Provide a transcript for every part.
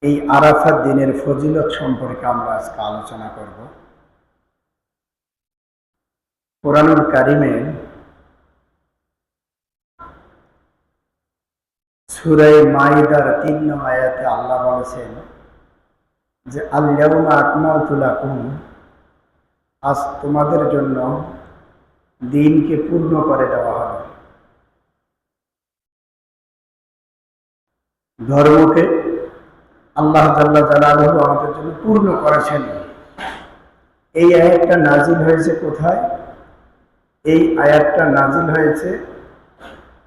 এই আরাফাত দিনের ফজিলত সম্পর্কে আমরা আজকে আলোচনা করব। কোরআনুল কারিমে সূরা মাইদার ৩ নং আয়াতে আল্লাহ বলেছেন যে আল-ইয়াউমা আকমালতু লাকুম, আজ তোমাদের জন্য দিনকে পূর্ণ করে দেওয়া হবে। ধর্মকে আল্লাহ জাল্লা জালালুহু আমাদের জন্য পূর্ণ করেছেন। এই আয়াতটা নাজিল হয়েছে কোথায়? এই আয়াতটা নাজিল হয়েছে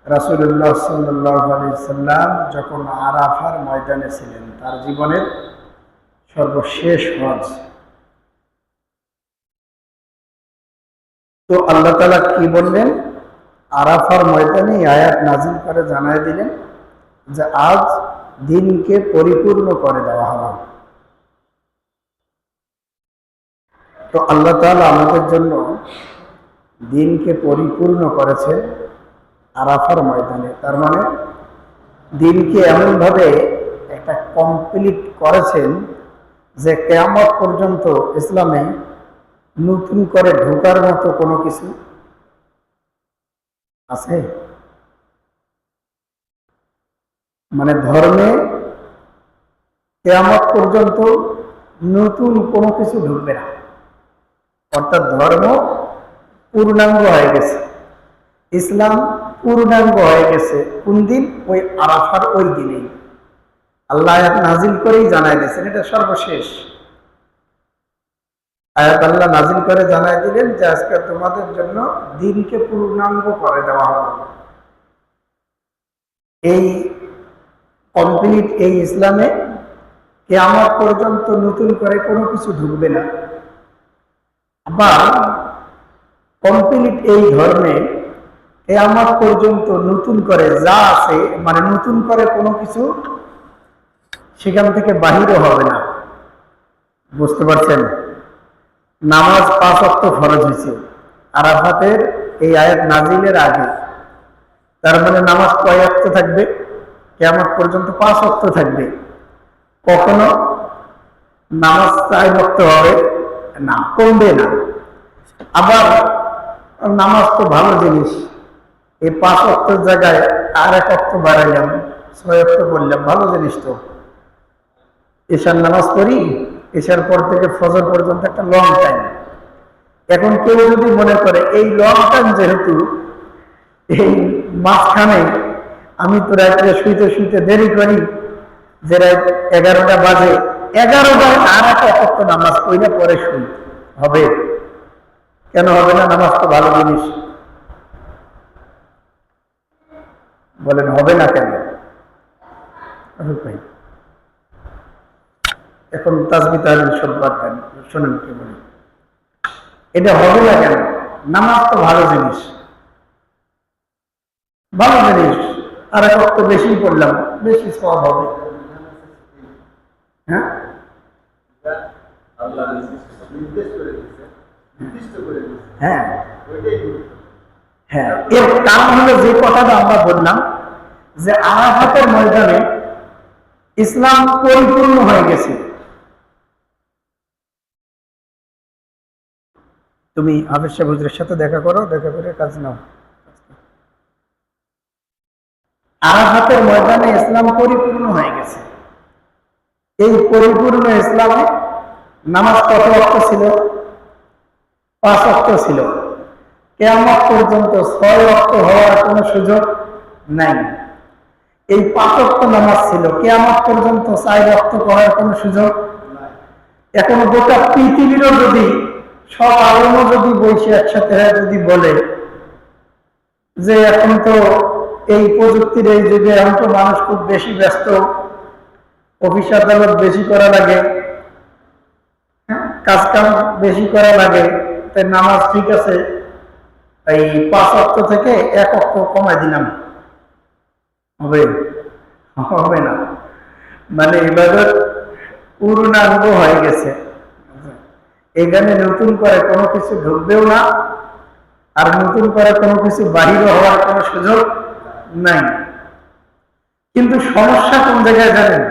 রাসূলুল্লাহ সাল্লাল্লাহু আলাইহি সাল্লাম যখন আরাফার ময়দানে ছিলেন, তার জীবনের সর্বশেষ হজ। তো আল্লাহ তাআলা কি বললেন? আরাফার ময়দানে এই আয়াত নাজিল করে জানায় দিলেন যে আজ দিনকে পরিপূর্ণ করে দেওয়া হবে। তো আল্লাহ তাআলা আমাদের জন্য দিনকে পরিপূর্ণ করেছেন আরাফার ময়দানে। তার মানে দিনকে এমনভাবে একটা কমপ্লিট করেছেন যে কিয়ামত পর্যন্ত ইসলামে নতুন করে ঢোকার মতো কোনো কিছু আছে? মানে ধর্মে কিয়ামত পর্যন্ত নতুন কোনো কিছু ঢুকবে না, অর্থাৎ ধর্ম পূর্ণাঙ্গ হয়ে গেছে, ইসলাম পূর্ণাঙ্গ হয়ে গেছে। কোন দিন? ওই আরাফার ওই দিনেই আল্লাহ আয়াত নাজিল করেই জানাই দিয়েছেন এটা সর্বশেষ আয়াত। আল্লাহ নাজিল করে জানাই দিলেন যে আজকে তোমাদের জন্য দিনকে পূর্ণাঙ্গ করে দেওয়া হবে। এই কমপ্লিট এই ইসলামে কিয়ামত পর্যন্ত নতুন করে কোনো কিছু ঢুকবে না। আবার কমপ্লিট এই ধর্মে কিয়ামত পর্যন্ত নতুন করে যা আছে, মানে নতুন করে কোনো কিছু সেখান থেকে বাহির হবে না। বুঝতে পারছেন? নামাজ ৫ ওয়াক্ত ফরজ হয়েছে আরাফাতের এই আয়াত নাজিলের আগে। তার মানে নামাজ কয় ওয়াক্ত থাকবে? কিয়ামত পর্যন্ত ৫ ওয়াক্ত থাকবে। কখনো নামাজ ৪ ওয়াক্ত হবে না, কমবে না। আবার নামাজ তো ভালো জিনিস, এই ৫ ওয়াক্তের জায়গায় আর ১ ওয়াক্ত বাড়াইলাম, ৬ ওয়াক্ত বললাম, ভালো জিনিস তো। এশার নামাজ পড়ি, এশার পর থেকে ফজর পর্যন্ত একটা লং টাইম। এখন কেউ যদি মনে করে এই লং টাইম, যেহেতু এই মাঝখানে আমি তো রাত্রে শুইতে শুইতে দেরি করি, যে রাত ১১টা বাজে, ১১টায় আর একটা অক্ত নামাজ পড়লে পরে শুই, হবে? কেন হবে না? নামাজ তো ভালো জিনিস। বলেন হবে না কেন? এখন তাসবিহ তাহলিল সব বাদ দেন, শোনেন কি বলি। এটা হবে না কেন? নামাজ তো ভালো জিনিস, ভালো জিনিস। আর এক ওয়াক্ত বেশি পড়লাম, বেশি সওয়াব হবে। হ্যাঁ, হ্যাঁ, হ্যাঁ। এর কারণ হলো যে কথাটা আমরা বললাম যে আরাফাতের ময়দানে ইসলাম পরিপূর্ণ হয়ে গেছে। তুমি হাফেজ সাহেব হুজুরের সাথে দেখা করো, দেখা করে কাজ নাও। আরাফাতের ময়দানে ইসলাম পরিপূর্ণ হয়ে গেছে। এই পরিপূর্ণ ইসলামে নামাজ কত ওয়াক্ত ছিল? ৫ ওয়াক্ত ছিল। কিয়ামত পর্যন্ত ৬ ওয়াক্ত হওয়ার কোনো সুযোগ নাই। এই ৫ ওয়াক্ত নামাজ ছিল, কিয়ামত পর্যন্ত ৪ ওয়াক্ত করার কোনো সুযোগ নাই। এখন গোটা পৃথিবীরও যদি সব আলেমও যদি বসে একসাথে যদি বলে যে এখন তো এই প্রযুক্তির এই যুগে এখন তো মানুষ খুব বেশি ব্যস্ত, অফিস আদালত বেশি করা লাগে, কাজ কাম বেশি করা লাগে, তাই নামাজ ঠিক আছে, এই ৫ ওয়াক্ত থেকে ১ ওয়াক্ত কমাই দিলাম, হবে? হবে না। মানে ইবাদত পূর্ণাঙ্গ হয়ে গেছে। এখানে নতুন করে কোনো কিছু ঢুকবেও না, আর নতুন করে কোনো কিছু বাহির হওয়ার কোনো সুযোগ নাই। কিন্তু সমস্যা কোন জায়গায় জানেন?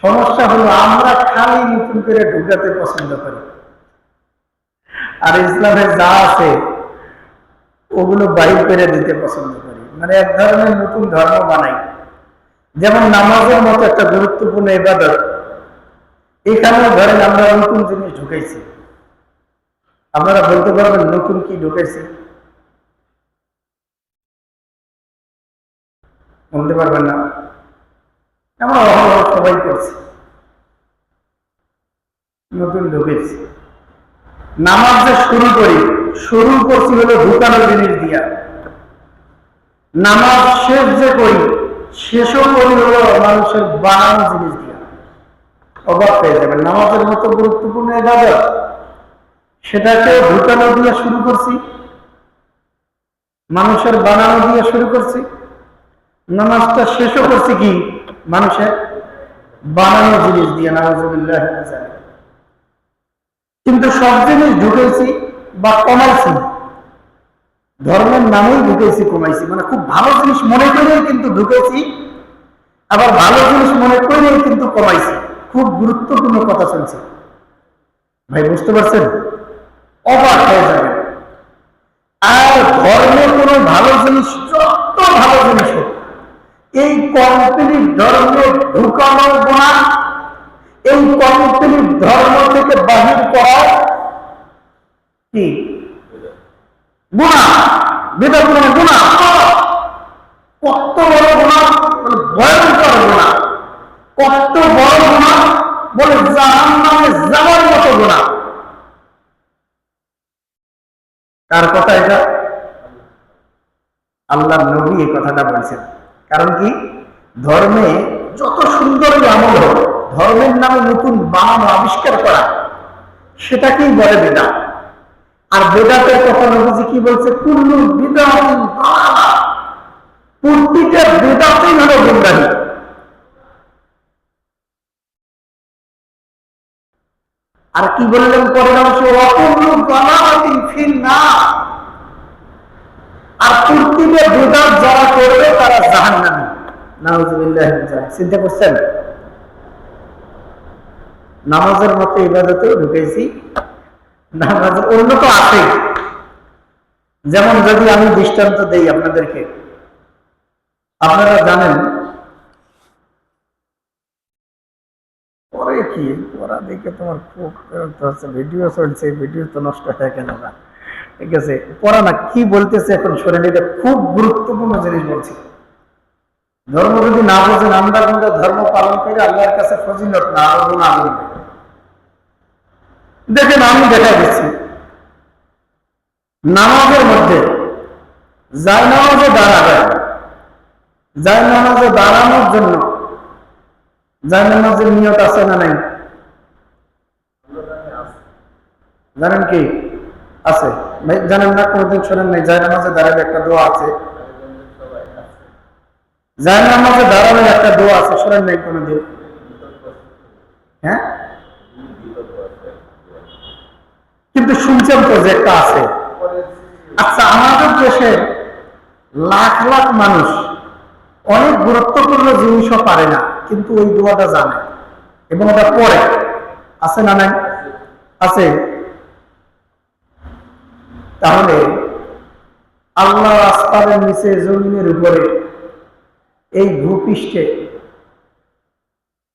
সমস্যা হলো আমরা খালি নতুন করে ঢুকাতে পছন্দ করি, আর ইসলামে যা আছে ওগুলো বাইর করে দিতে পছন্দ করি। মানে এক ধরনের নতুন ধর্ম বানাই। যেমন নামাজের মতো একটা গুরুত্বপূর্ণ ইবাদত, এখানেও ধরেন আমরা নতুন জিনিস ঢুকাইছি। আপনারা বলতে পারবেন নতুন কি ঢুকাইছে? বলতে পারবেন না? আমরা সবাই করছি, নতুন ঢুকেছি। নামাজ যে শুরু করছি হলো ঢুকানো জিনিস দিয়া। নামাজ শেষ যে করি, শেষও করি হলো মানুষের বানানো জিনিস দিয়া। অবাক হয়ে যাবেন, নামাজের মতো গুরুত্বপূর্ণ ইবাদত সেটাকে ঢুকানো দিয়ে শুরু করছি, মানুষের বানানো দিয়ে শুরু করছি। নামাজটা শেষও করছি কি মানুষের বানানো জিনিস দিয়ে, নাউযুবিল্লাহ। কিন্তু সব জিনিস ঢুকেছি বা কমাইছি, ধর্মের নামেই ঢুকেছি কমাইছি, মানে খুব ভালো জিনিস মনে করেই কিন্তু ঢুকেছি, আবার ভালো জিনিস মনে করেই কিন্তু কমাইছি। খুব গুরুত্বপূর্ণ কথা শুনছি ভাই, বুঝতে পারছেন? অবাক হয়ে যাবে। আর ধর্মে কোনো ভালো জিনিস, যত ভালো জিনিস হোক, এই কমপ্লিট ধর্মে ঢুকানো গুনাহ, এই কমপ্লিট ধর্ম থেকে বাহির করা কি গুনাহ। বিদআত মানে গুনাহ, কত বড় গুনাহ, ভয়ঙ্কর গুনাহ। কত বড় গুনাহ বলে জাহান্নামে যাওয়ার মতো গুনাহ। কার কথা এটা? আল্লাহর নবী এই কথাটা বলছেন। কারণ কি, ধর্মে যত সুন্দর আমল হোক, ধর্মের নামে নতুন বানানো আবিষ্কার করা, সেটাকেই বলে বেদাত। আর বেদাতের কথা নবীজি কি বলছে? কুল্লু বিদআতিন দালালাহ, প্রত্যেকটা বেদাতই হলো গুমরাহি। আর কি বললেন পরের অংশে? ওয়া কুল্লু দালালাতিন ফিন্নার, আর প্রত্যেকটা বেদাত যারা করবে তারা জাহান্নামী। নাউযুবিল্লাহ। চিন্তা করছেন? নামাজের মতো ইবাদতেও ঢুকেছি, নামাজের অন্য তো আছে। যেমন যদি আমি দৃষ্টান্ত দেই আপনাদেরকে, আপনারা জানেন পরে কি ওরা দেখে তোমার খুব ভিডিও চলছে, ভিডিও তো নষ্ট হয়ে কেন না? ঠিক আছে, পড়া না, কি বলতেছে এখন শোনেন। এটা খুব গুরুত্বপূর্ণ জিনিস বলছি। ধর্ম যদি না বোঝেন, আমরা কিন্তু ধর্ম পালন করে আল্লাহর কাছে ফজিলত না, আরো গুনাহ হবে। দেখেন আমি দেখা দিচ্ছি, নামাজের মধ্যে জায়নামাজে দাঁড়াবে, জায়নামাজে দাঁড়ানোর জন্য জায়নামাজের নিয়ত আছে না নাই? জানেন কি? আছে। জানেন না? কোনদিন শোনেন নাই? জায়নামাজে দাঁড়াবে একটা দোয়া আছে, জায়নামাজে দাঁড়ানোর একটা দোয়া আছে, শোনেন নাই কোনদিন? হ্যাঁ, কিন্তু শুনছেন তো যে একটা আছে। আচ্ছা, আমাদের দেশে লাখ লাখ মানুষ অনেক গুরুত্বপূর্ণ জিনিসও পারে না, কিন্তু ওই দোয়াটা জানে এবং ওটা পড়ে। আছে না নাই? আছে। তাহলে আল্লাহ আসমানের নিচে, জমিনের উপরে, এই ভূপৃষ্ঠে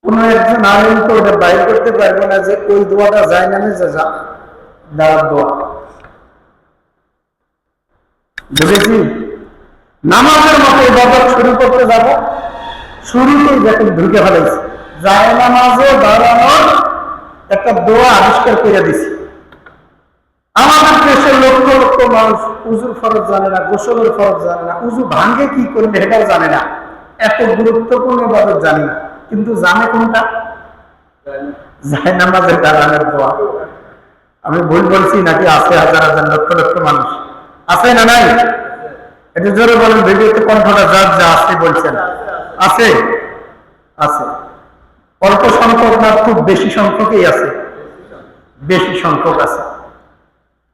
কোন একজন আলেম তো ওটা বাইর করতে পারবে না যে ওই দোয়াটা যায় না দাঁড়ার দোয়া। বুঝেছি? নামাজের মতো ইবাদত শুরু করতে যাব, শুরুতেই দেখেন ঢুকে ফেলেছি, যায় নামাজে দাঁড়ানোর একটা দোয়া আবিষ্কার করে দিছি। আমাদের দেশের লক্ষ লক্ষ মানুষ উজুর ফরজ জানে না, গোসলের ফরজ জানে না, উজু ভাঙ্গে কি করবে এটাও জানে না, এত গুরুত্বপূর্ণ ইবাদত জানি না, কিন্তু জানে কোনটা? যায় নামাজে দাঁড়ানোর দোয়া। আমি ভুল বলছি নাকি? আছে হাজার হাজার লক্ষ লক্ষ মানুষ, আছে না নাই? এটা জোরে বলেন, ভিডিওতে কণ্ঠটা যার যা আসতে বলছেন। আছে? আছে। অল্প সংখ্যক না, খুব বেশি সংখ্যকই আছে, বেশি সংখ্যক আছে।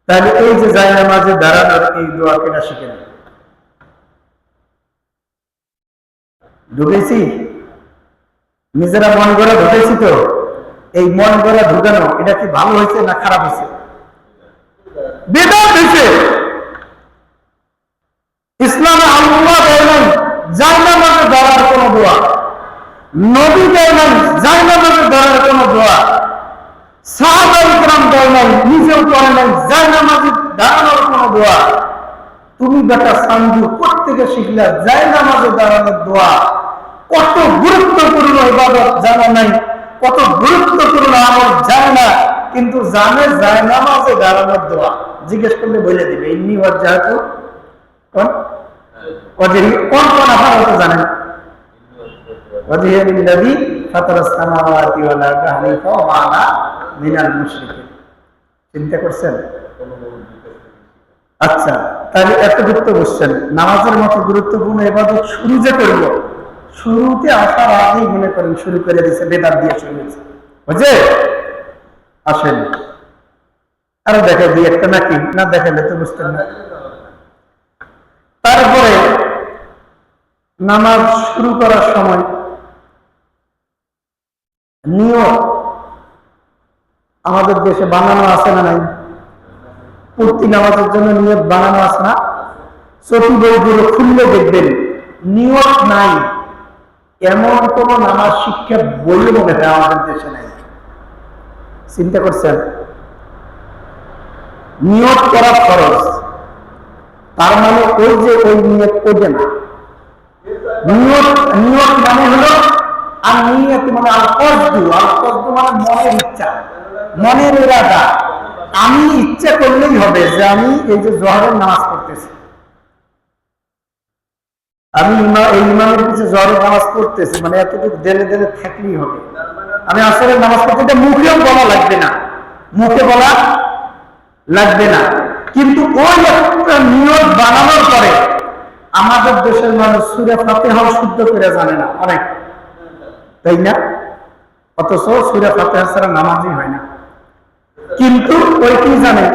তাহলে এই যে যায় নামাজে দাঁড়ানোর এই দোয়া কেনা শিখে নেন। ঢুকেছি? নিজেরা মন গড়া ঢুকেছি তো, এই মন গড়া ঢুকানো এটা কি ভালো হয়েছে না খারাপ হয়েছে? বেদাত হয়েছে। ইসলামে আল্লাহ দেয় নাই জায়নামাজে ধরার কোন দোয়া, নবী দেয় নাই জায়নামাজে ধরার কোন দোয়া, সাহাবায়ে কেরাম দেয় নাই, নিজেও করে নাই জায়নামাজে দাঁড়ানোর কোন দোয়া। তুমি বেটা সাঞ্জু কোত্থেকে শিখলা জায়নামাজে দাঁড়ানোর দোয়া? কত গুরুত্বপূর্ণ ইবাদত জানা নাই, কত গুরুত্বপূর্ণ আমল জানে না, কিন্তু জানে জায়নামাজে দাঁড়ানোর দোয়া। জিজ্ঞেস করলে বলে দিবে ইন্নী ওয়াজ্জাহতু কোন ওয়াজহি, কোন কোন আপনারা জানেন? ওয়াজহি লিল্লাযী ফাতারাস সামাওয়াতি ওয়াল আরদা হানিফা ওয়া মা আনা মিনাল মুশরিকিন। চিন্তা করছেন? আচ্ছা, তাহলে এত গুরুত্ব বসছেন, নামাজের মতো গুরুত্বপূর্ণ ইবাদত শুরু যে করব, শুরুতে আসার আগেই মনে করেন শুরু করে দিয়েছে, বেদাত দিয়ে শুরু হয়েছে। বুঝে আসেন আরো দেখা দিই একটা, নাকি না দেখালে তো বুঝতেন না। তারপরে নামাজ শুরু করার সময় নিয়ত আমাদের দেশে বানানো আছে না নাই? প্রতি নামাজের জন্য নিয়ত বানানো আছে না? চটি বইগুলো খুললে দেখবেন নিয়ত নাই এমন কোন নামাজ শিক্ষা বই মনে হয় আমাদের দেশে নাই। চিন্তা করছেন? নিয়ত করা খরচ, তার মানে ওই যে ওই নিয়ত করবে না। নিয়ত নিয়ত মানে হলো আর নিয়ত মানে আল কসদু, আল কসদু মানে মনের ইচ্ছা, মনের ইরাদা। আমি ইচ্ছা করলেই হবে যে আমি এই যে জোহরের নামাজ পড়তেছি, আমি এই ইমামের পিছনে জোহরের নামাজ পড়তেছি, মানে এতটুকু দেলে দেলে থাকলেই হবে। আমি আসরের নামাজ পড়তে, এটা মুখেও বলা লাগবে না, মুখে বলা লাগবে না। কিন্তু ওই একটা নিয়ত বানানোর পরে আমাদের দেশের মানুষ সূরা ফাতিহা শুদ্ধ করে জানে না অনেক, তাই না? অথচ সূরা ফাতিহা ছাড়া নামাজই হয় না, কিন্তু ওই কি জানে,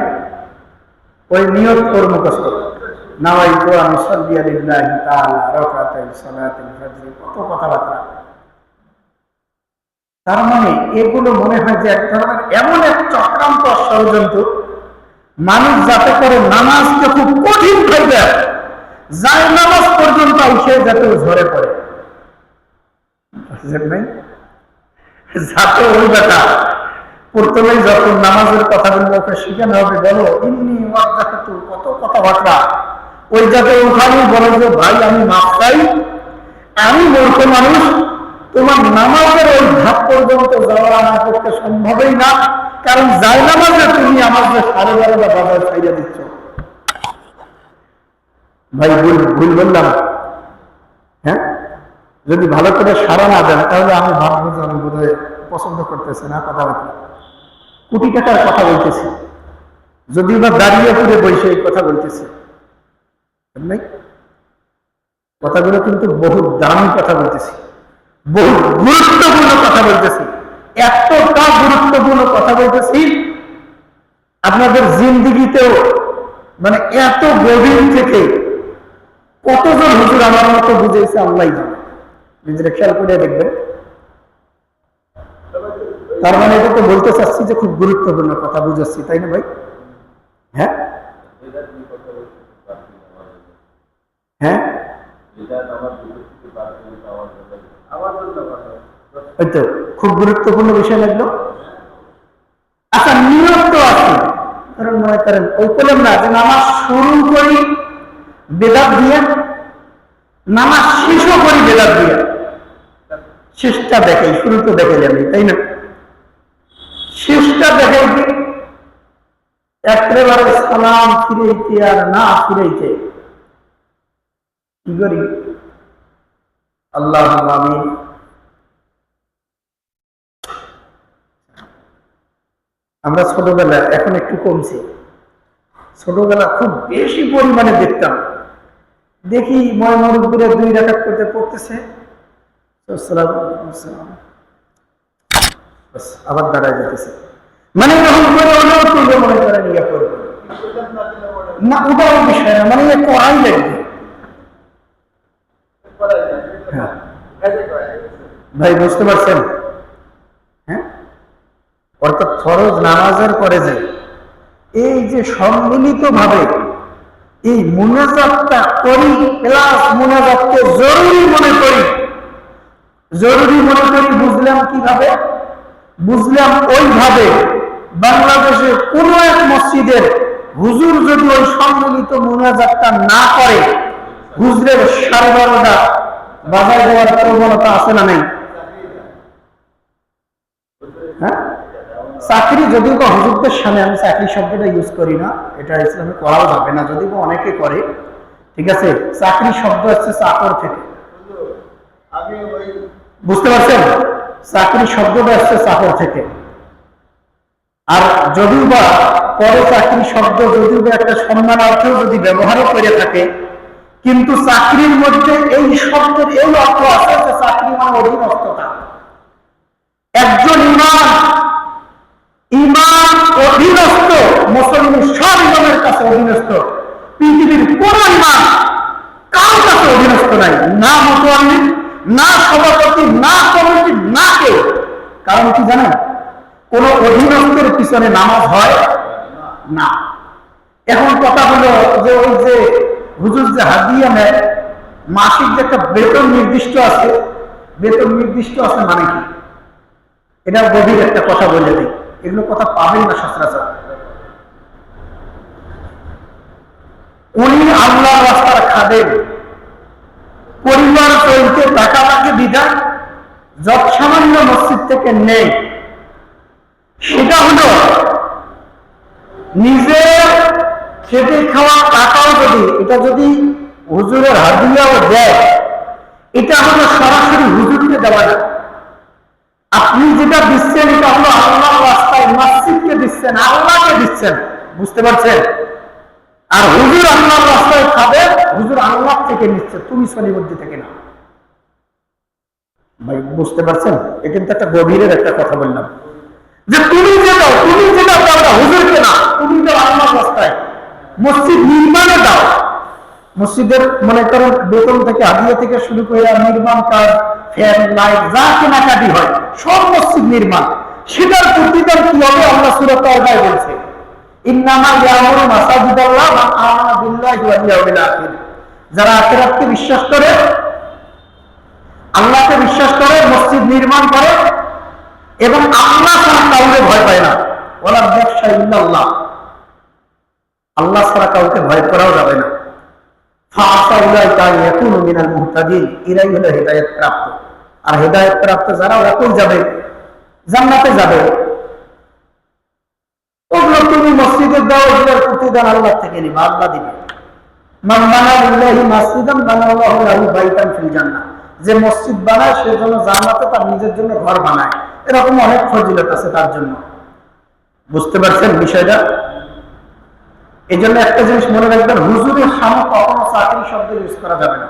ওই নিয়ত ওর মুখস্থ, নাওয়াইতু আন উসাল্লিয়া লিল্লাহি তাআলা রাকাতাই সালাতিল ফজর, কত কথাবার্তা। তার মানে এগুলো মনে হয় যে এক ধরনের এমন এক চক্রান্ত ষড়যন্ত্র, মানুষ যাতে করে নামাজকে খুব কঠিন ভাবে যায় নামাজ পর্যন্ত এসে যাতে ঝরে পড়ে, যাতে ওই বেটা প্রথমে যখন নামাজের কথা বলবো ওকে শিখানো হবে, বলো ইন্নী ওয়াজ্জাহতু, কত কথাবার্তা, ওই যাতে ওখানে বলে যে ভাই আমি মাফ চাই, আমি মূর্খ মানুষ, তোমার নামাজের ওই ধাপ পর্যন্ত যাওয়া আমার পক্ষে সম্ভবই না, কারণ যাই নামাজে তুমি আমার যে 12:30 বাজার ছাইড়া দিচ্ছ। ভাই ভুল ভুল বললাম? হ্যাঁ, যদি ভালো করে সারা না দেন তাহলে আমি ভাববো যে আমি বোধহয় পছন্দ করতেছি না কথাবার্তা, কোটি টাকার কথা বলতেছি, যদি বা দাঁড়িয়ে পড়ে বসে এই কথা বলতেছি, কথাগুলো কিন্তু বহু দামি কথা বলতেছি, বহু গুরুত্বপূর্ণ কথা বলতেছি, এতটা গুরুত্বপূর্ণ কথা বলতেছি আপনাদের জিন্দিগিতেও মানে এত গভীর থেকে কতজন হুজুর আমার মতো বুঝেছে আল্লাহ জানে, নিজেরা খেয়াল করে দেখবেন। তার মানে এটা তো বলতে চাচ্ছি যে খুব গুরুত্বপূর্ণ কথা বুঝাচ্ছি, তাই না ভাই? হ্যাঁ হ্যাঁ, হয়তো খুব গুরুত্বপূর্ণ বিষয় লাগলো। আচ্ছা, নিয়ত তো আছে, কারণ মনে করেন ওই বললাম না যে নামাজ শুরু করি বেদাত দিয়ে, নামাজ শেষও করি বেদাত দিয়ে, শেষটা দেখাই, শুরু তো দেখে যাবে, তাই না? শেষটা দেখাই কি একেবারে সালাম ফিরাইতে আর না ফিরাইতে কি করি? আল্লাহ আমিন। আমরা ছোটবেলা, এখন একটু কমছে, ছোটবেলা খুব বেশি পরিমাণে দেখতাম, দেখি ময় মুরব্বীরা 2 রাকাত করতে পড়তেছে, আবার দাঁড়ায় যেতেছে, মানে এরকম করে মনে করেন ইয়া করবে না, ওটাও বিষয় না, মানে ইয়ে করাই লাগবে। ভাই বুঝতে পারছেন? হ্যাঁ, অর্থাৎ ফরজ নামাজের পরে যে এই যে সম্মিলিত ভাবে এই মুনাজাতটা করি, প্লাস মুনাজাতকে জরুরি মনে করি। জরুরি মনে করি বুঝলাম কিভাবে? বুঝলাম ওইভাবে, বাংলাদেশে কোন এক মসজিদের হুজুর যদি ওই সম্মিলিত মুনাজাতটা না করে, হুজুরের 12:30 বাজার দেওয়ার প্রবণতা আছে না নাই? হ্যাঁ, চাকরি যদিও বা হুজুরদের সামনে আমি চাকরি শব্দটা ইউজ করি না, এটা ইসলামে করাও যাবে না, যদিও বা অনেকে করে। ঠিক আছে, চাকরি শব্দ হচ্ছে চাকর থেকে, বুঝতে পারছেন? চাকরি শব্দটা আসছে চাকর থেকে। আর যদিও বা পরে চাকরি শব্দ যদিও বা একটা সম্মানার্থেও যদি ব্যবহারও করে থাকে, কিন্তু চাকরির মধ্যে এই শব্দের এই অর্থ আছে যে চাকরি মানে অধীনস্থতা। একজন ইমাম অধীনস্থ, মুসলমান সব ইমামের কাছে অধীনস্থ। পৃথিবীর কোন ইমাম কারোর কাছে অধীনস্থ নাই, না মুসলমান, না সভাপতি, না কমিটি, না কেউ। কারণ কি জানেন? কোন অধীনস্থের পিছনে নামাজ হয় না। এখন কথা হলো যে ওই যে হুজুর যে হাদিয়া নেয়, মাসিক যে একটা বেতন নির্দিষ্ট আছে, বেতন নির্দিষ্ট আছে মানে কি? এটা গভীর একটা কথা বলে দিই, এগুলো কথা পাবেন না সচরাচর। উনি আল্লাহ রাস্তার খাদেম, পরিবার চলতে টাকা লাগে বিধান যত সামান্য মসজিদ থেকে নেই, সেটা হলো নিজের খেতে খাওয়া টাকাও যদি এটা যদি হুজুরের হাদিয়াও দেয়, এটা হলো সরাসরি হুজুরকে দেওয়া না। আপনি যেটা দিচ্ছেন এটা হলো আল্লাহর রাস্তায় মসজিদকে দিচ্ছেন, আল্লাহকে দিচ্ছেন, বুঝতে পারছেন? আর হুজুর আল্লাহর রাস্তায় খাবে, হুজুর আল্লাহ থেকে নিচ্ছে, তুমি সলিমদ্দি থেকে না। ভাই বুঝতে পারছেন? এটা কিন্তু একটা গভীরের একটা কথা বললাম, যে তুমি যে দাও, তুমি যেটা দাও না হুজুরকে না, তুমি দাও আল্লাহর রাস্তায়। মসজিদ নির্মাণে দাও, মসজিদের মনে করেন বেতন থেকে হাদিয়া থেকে শুরু করে নির্মাণ কাজ, ফ্যান লাইট যা কেনাকাটি হয় সব মসজিদ নির্মাণ, সেটার প্রতিদান কি হবে? আল্লাহ সূরা তাওবায় বলছে, ইন্নামা ইয়ামুরু মাসাজিদাল্লাহ মান আমানা বিল্লাহি ওয়াল ইয়াউমিল আখির। যারা আখিরাতকে বিশ্বাস করে, আল্লাহকে বিশ্বাস করে, মসজিদ নির্মাণ করে এবং আল্লাহ ছাড়া কাউকে ভয় পায় না। ওয়ালা ইয়াখশা ইল্লাল্লাহ, আল্লাহ ছাড়া কাউকে ভয় করাও যাবে না। ফাআসাউলাইকা ইয়াকুনু মিনাল মুহতাদিন, এরাই হলো হেদায়েত প্রাপ্ত। আর হেদায়েত প্রাপ্ত যারা, ওরা কই যাবে? জান্নাতে যাবে। ওগুলো তুমি মসজিদে দাও, ওগুলোর প্রতিদান আল্লাহ থেকে নিবা, আল্লাহ দিবে। মান বানা লিল্লাহি মাসজিদান বানাল্লাহু লাহু বাইতান ফিল জান্নাহ, যে মসজিদ বানায় সে যেন জান্নাতে তার নিজের জন্য ঘর বানায়। এরকম অনেক ফজিলত আছে তার জন্য, বুঝতে পারছেন বিষয়টা? এই জন্য একটা জিনিস মনে রাখবেন, হুজুরের সামনে কখনো চাকরি শব্দ ইউজ করা যাবে না।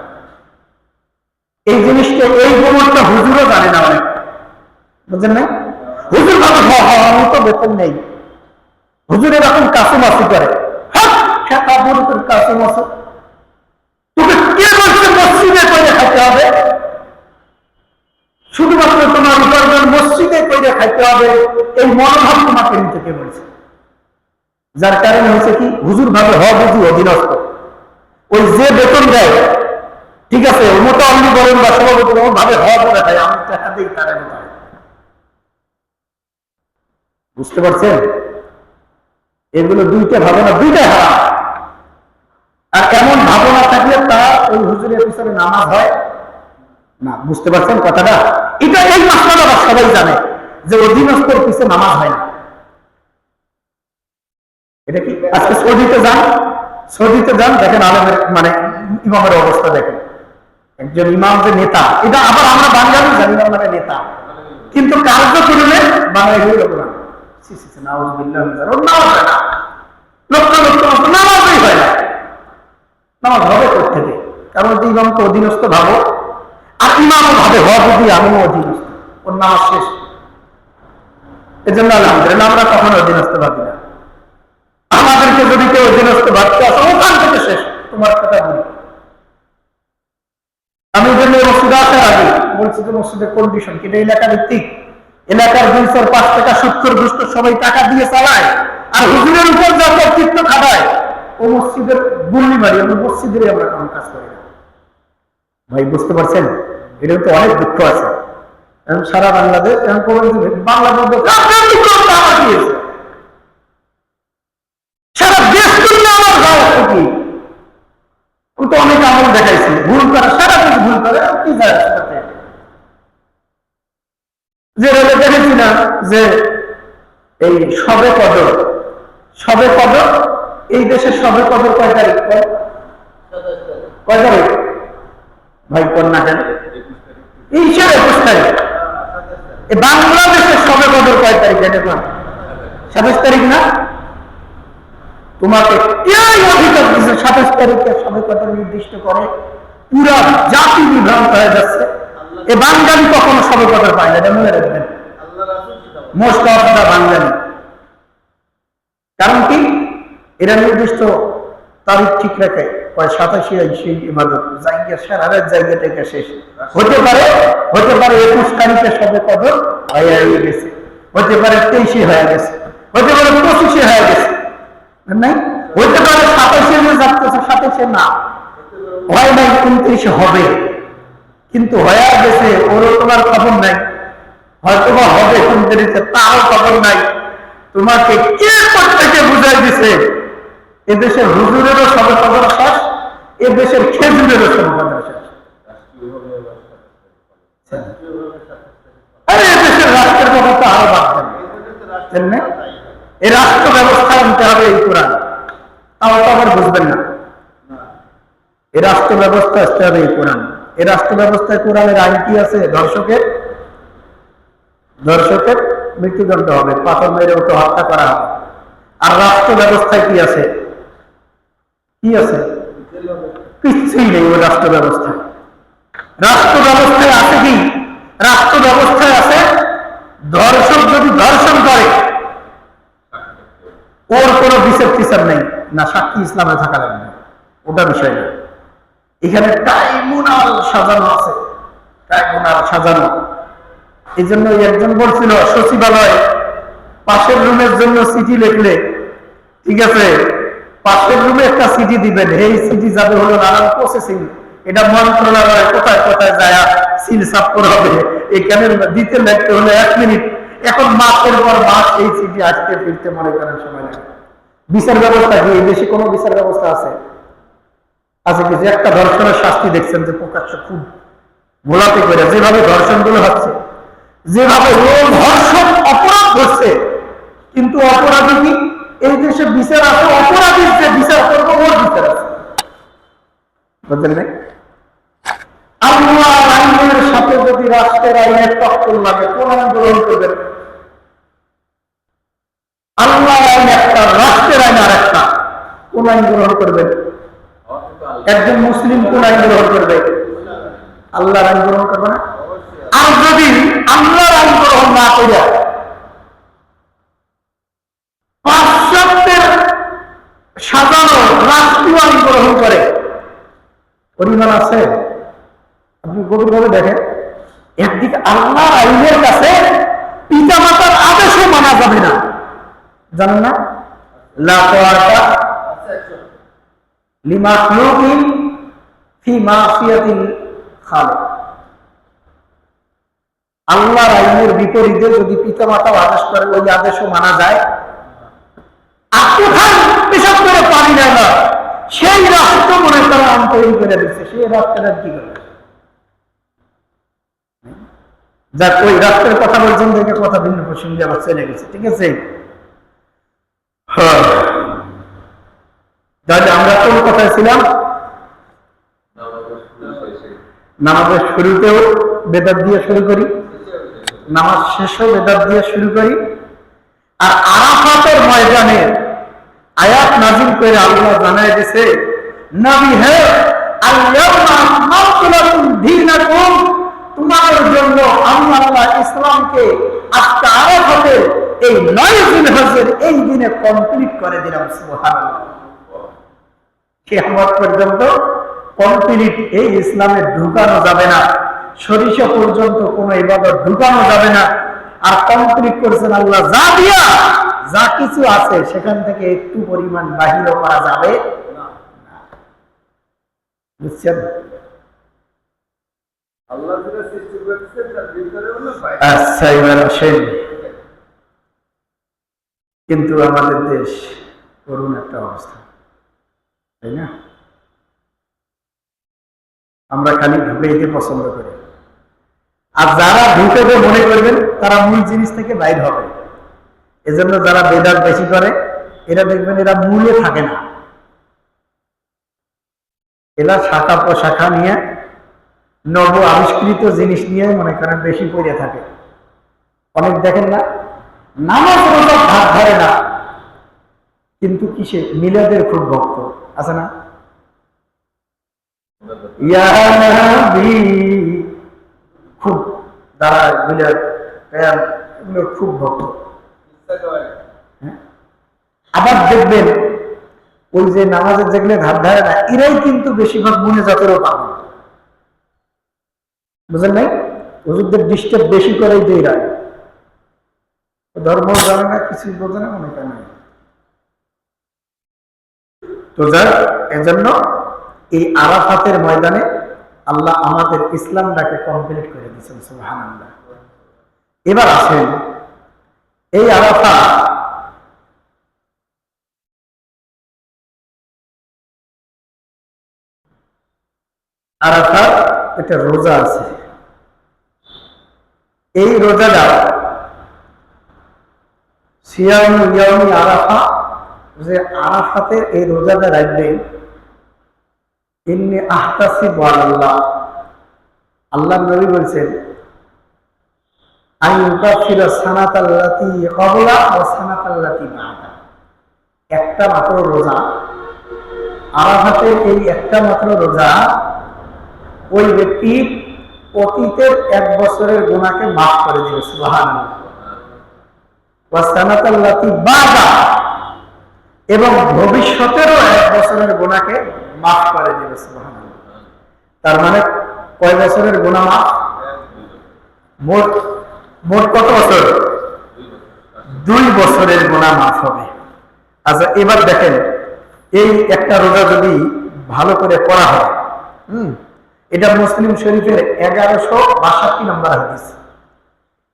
এই জিনিসটা, এই গুণটা হুজুরও জানে না অনেক, বুঝলেন না? হুজুর ভাবে আমি তো বেতন নেই, হুজুর এরকম কাসুমাসি করে। কাসুমাসি তোকে কে বলছে মসজিদে করে খাইতে হবে? শুধুমাত্র তোমার উপার্জন মসজিদে করে খাইতে হবে, এই মনোভাব তোমাকে নিতে কে বলছে? যার কারণে হচ্ছে কি, হুজুর ভাবে বুঝি অধীনস্থ, ওই যে বেতন দেয়, ঠিক আছে, ওর মতো আপনি বলেন বা সভাপতি ভাবে বলে দেয়, আমি টাকা দিই তার মতো। বুঝতে পারছেন? এগুলো দুইটা ভাবনা, দুইটাই হারাম। আর এমন ভাবনা থাকলে তা ওই হুজুরের পিছনে নামাজ হয় না। বুঝতে পারছেন কথাটা? এটা এই মাসলাটা সবাই জানে যে অধীনস্থর পিছনে নামাজ হয় না। এটা কি আজকে সৌদিতে যান, দেখেন আলেমের মানে ইমামের অবস্থা দেখেন। একজন ইমাম যে নেতা, এটা আবার আমরা বাঙালি জানি না মানে নেতা, কিন্তু কার্য করলে বাঙালি হয়ে যাবে না। নামাজই হয় না। নামাজ হবে কোথেকে? কারণ ইমামকে অধীনস্থ ভাবো, আর ইমামও ভাবে বুঝি আমিও অধীনস্থ, ওর নামাজ শেষ। এজন্য আলহামদুলিল্লাহ আমরা কখনো অধীনস্থ ভাবি না। আমাদেরকে যদি কেউ অধীনস্থ ভাবতে আসে, ওখান থেকে শেষ। তোমার কথা বলি, আমি জন্য মসজিদে আসার আগে বলছি তো মসজিদের কন্ডিশন কিন্তু এলাকা ভিত্তিক, এলাকার 2-5 টাকা সুৎখোর ঘুষখোর সবাই টাকা দিয়ে চালায়, আর হুজুরের উপর যা কর্তৃত্ব খাটায় ও মসজিদের গুল্লি মারি, আমরা মসজিদেরই আমরা কোনো কাজ করি না। ভাই বুঝতে পারছেন, এটা তো অনেক দুঃখ আছে। এখন সারা বাংলাদেশ এখন বাংলাদেশ সারা দেশ করলে আমার ভালো কি তো অনেক আমল দেখাইছি, ভুল করে সারা দেশ ভুল করে কি যায় সাথে যে দেখেছি না যে এই সবে কদর, সবে কদর এই দেশের সবে কদর কয় তারিখ? কয় তারিখ ভাই কন্যা কেন? এই 21 তারিখ। বাংলাদেশের সবে কদর কয় তারিখ? 27 তারিখ না? তোমাকে এই অধিকার দিচ্ছে 27 তারিখে সবে কদর নির্দিষ্ট করে, পুরা জাতি বিভ্রান্ত হয়ে যাচ্ছে। এ বাঙালি কখনো সবে কদর পায় না, এটা মনে রাখবেন, মোস্ট অফ দা বাঙালি। কারণ কি? এরা নির্দিষ্ট তারিখ ঠিক রাখে, 27 সেই ইবাদত জায়গা সারা রাত জায়গা থেকে শেষ হতে পারে, 21 তারিখে সবে কদর হয়ে গেছে, হতে পারে 23 হয়ে গেছে, হতে পারে 25 হয়ে গেছে, নাই হতে পারে 27 যাচ্ছে, 27 না হয় নাই, 29 হবে, কিন্তু হয়ে গেছে ওরও তোমার খবর নাই, হয়তো বা হবে 29 তারও খবর নাই। তোমাকে কে প্রত্যেকে বুঝাই দিছে এদেশের হুজুরেরও সবে কদর শেষ, এদেশের খেজুরেরও সবে কদর শেষ। আরে এদেশের রাষ্ট্রের কথা তো আরো বাদ দেন, এই রাষ্ট্র ব্যবস্থা আনতে হবে এই কোরআন, তাও তো আবার বুঝবেন না। এই রাষ্ট্র ব্যবস্থা আসতে হবে এই কোরআন। এই রাষ্ট্র ব্যবস্থায় কোরআনের আইন কি আছে? ধর্ষকের মৃত্যুদণ্ড হবে, পাথর মেরে ওকে হত্যা করা হবে। আর রাষ্ট্র ব্যবস্থায় কি আছে? কি আছে? কিছুই নেই ওই রাষ্ট্র ব্যবস্থায়। রাষ্ট্র ব্যবস্থায় আছে কি? রাষ্ট্র ব্যবস্থায় আছে ধর্ষক যদি ধর্ষণ করে ওর কোনো বিচার টিচার নেই না, সাক্ষী ইসলামে থাকা লাগবে, ওটা বিষয় না। এখানে ট্রাইব্যুনাল সাজানো আছে, ট্রাইব্যুনাল সাজানো। এই জন্য একজন বলছিল সচিবালয় পাশের রুমের জন্য চিঠি লিখলে, ঠিক আছে, পাশের রুমে একটা চিঠি দিবেন, এই চিঠি যাবে হলো নানান প্রসেসিং, এটা মন্ত্রণালয় কোথায় কোথায় যায় সিল সাপ করা হবে, এখানে দিতে লাগতে হলে 1 মিনিট। এখন মাসের পর মাস এই চিঠি আসতে ফিরতে মনে করেন সময় লাগে। বিচার ব্যবস্থা কি? এই দেশে কোনো বিচার ব্যবস্থা আছে? আছে কি? যে একটা ধর্ষণের শাস্তি দেখছেন যে প্রকাশ্য খুব ভোলাতে করে যেভাবে ধর্ষণ গুলো হচ্ছে, যেভাবে ধর্ষণ অপরাধ হচ্ছে, কিন্তু অপরাধী কি? এই দেশে বিচার আছে, অপরাধীর যে বিচার করবো ওর বিচার আছে, বুঝলেন না? আল্লাহর আইনের সাথে যদি রাষ্ট্রের আইনের টক্কর লাগে কোন আইন গ্রহণ করবেন? আল্লাহর আইন একটা, রাষ্ট্রের আইন আর একটা, কোন আইন গ্রহণ করবেন? একজন মুসলিম কোন আইন গ্রহণ করবে? আল্লাহর আইন গ্রহণ করবে না। আর যদি আল্লাহর আইন গ্রহণ না করে পাশ্চাত্যের সাজানো রাষ্ট্রীয় আইন গ্রহণ করে, পরিমাণ আছে? আপনি গভীরভাবে দেখেন, একদিকে আল্লাহর আইনের কাছে পিতা মাতার আদেশও মানা যাবে না, জানেন না? লা তাআতা লিমাখলুকিন ফি মাসিয়াতিল খালিক। আল্লাহর আইনের বিপরীতে যদি পিতা মাতা আদেশ করে ওই আদেশও মানা যায়। আর কোথায় পেশাব করে পানি নেয় না, সেই রাষ্ট্র মনে করা তৈরি করে দিচ্ছে, সেই রাষ্ট্রটা কি করবে? যাক, ওই রাষ্ট্রের কথা বলছেন দেখে কথা ভিন্ন প্রসঙ্গে আবার চলে গেছে, ঠিক আছে? তাহলে আমরা কোন কথায় ছিলাম? নামাজের শুরুতেও বেদাত দিয়ে শুরু করি, নামাজ শেষেও বেদাত দিয়ে শুরু করি। আর আরাফাতের ময়দানে আয়াত নাযিল করে আল্লাহ জানায় দিয়েছে, নবী হে, আল-ইয়াওমা আকমালতু লাকুম দীনাকুম, তোমাদের জন্য আমি আল্লাহ ইসলামকে আজকে আরাফাতে এই 9 জিলহজের এই দিনে কমপ্লিট করে দিলাম। সুবহানাল্লাহ। কিয়ামত পর্যন্ত কমপ্লিট এই ইসলামে ঢুকানো যাবে না। সরিষা পর্যন্ত কোনো ইবাদত ঢুকানো যাবে না। আর কমপ্লিট করেছেন আল্লাহ যা দিয়া, যা কিছু আছে সেখান থেকে একটু পরিমাণ বাহির করা যাবে না। বুঝছেন? আল্লাহ যেটা সৃষ্টি করেছেন তার ভিতরে হলো আচ্ছা, এবার আসেন, কিন্তু আমাদের দেশ করুণ একটা অবস্থা, তাই না? আমরা খালি ঢুকে যেতে পছন্দ করি, আর যারা ঢুকে মনে করবেন তারা মূল জিনিস থেকে বাইর হবে। এজন্য যারা বেদাত বেশি করে এরা দেখবেন এরা মূলে থাকে না, এরা শাখা প্রশাখা নিয়ে নব আবিষ্কৃত জিনিস নিয়ে মনে করেন বেশি পড়ে থাকে। অনেক দেখেন না নামাজ রোজা ভাত ধরে না, কিন্তু কিসে মিলাদের খুব ভক্ত আছে না? ইয়া নবী খুব দাঁড়ায়, মিলাদ এগুলোর খুব ভক্ত। আবার দেখবেন ওই যে নামাজের যেগুলো ধার ধারে না, এরাই কিন্তু বেশিরভাগ মনে জাতেরও পাবে, বুঝলেন নাই? হুজুরদের ডিস্টার্ব বেশি করেই তো এরা ধর্ম জানে না, কিছুই বোঝে না, মনে করে না। তো যার এজন্য এই আরাফাতের ময়দানে আল্লাহ আমাদের ইসলামটাকে কমপ্লিট করে দিয়েছেন, সুবহানাল্লাহ। এবার আসেন এই আরাফা আরাফার একটা রোজা আছে। এই রোজাটা সিয়াম ইয়াউমি আরাফা, যে আরাফাতের এই রোজাটা রাখবেন, ইন্নী আহতাসিবু আলাল্লাহ, আল্লাহর নবী বলছেন আন ইউকাফিরা সানাতাল্লাতী ক্বাবলা ওয়া সানাতাল্লাতী বা'দা। একটা মাত্র রোজা, আরাফাতের এই একটা মাত্র রোজা ওই ব্যক্তির অতীতের 1 বছরের গুনাহকে মাফ করে দিবে, সুবহানাল্লাহ। ওয়া সানাতাল্লাতী বা'দা, এবং ভবিষ্যতেরও 1 বছরের গুনাহকে মাফ করে দিবে, সুবহানাল্লাহ। তার মানে কয় বছরের গুনাহ মাফ? মোট কত বছর? 2 বছরের গুনাহ মাফ হবে। আচ্ছা, এবার দেখেন এই একটা রোজা যদি ভালো করে করা হয়, এটা মুসলিম শরীফের 1162 নম্বর হাদিস।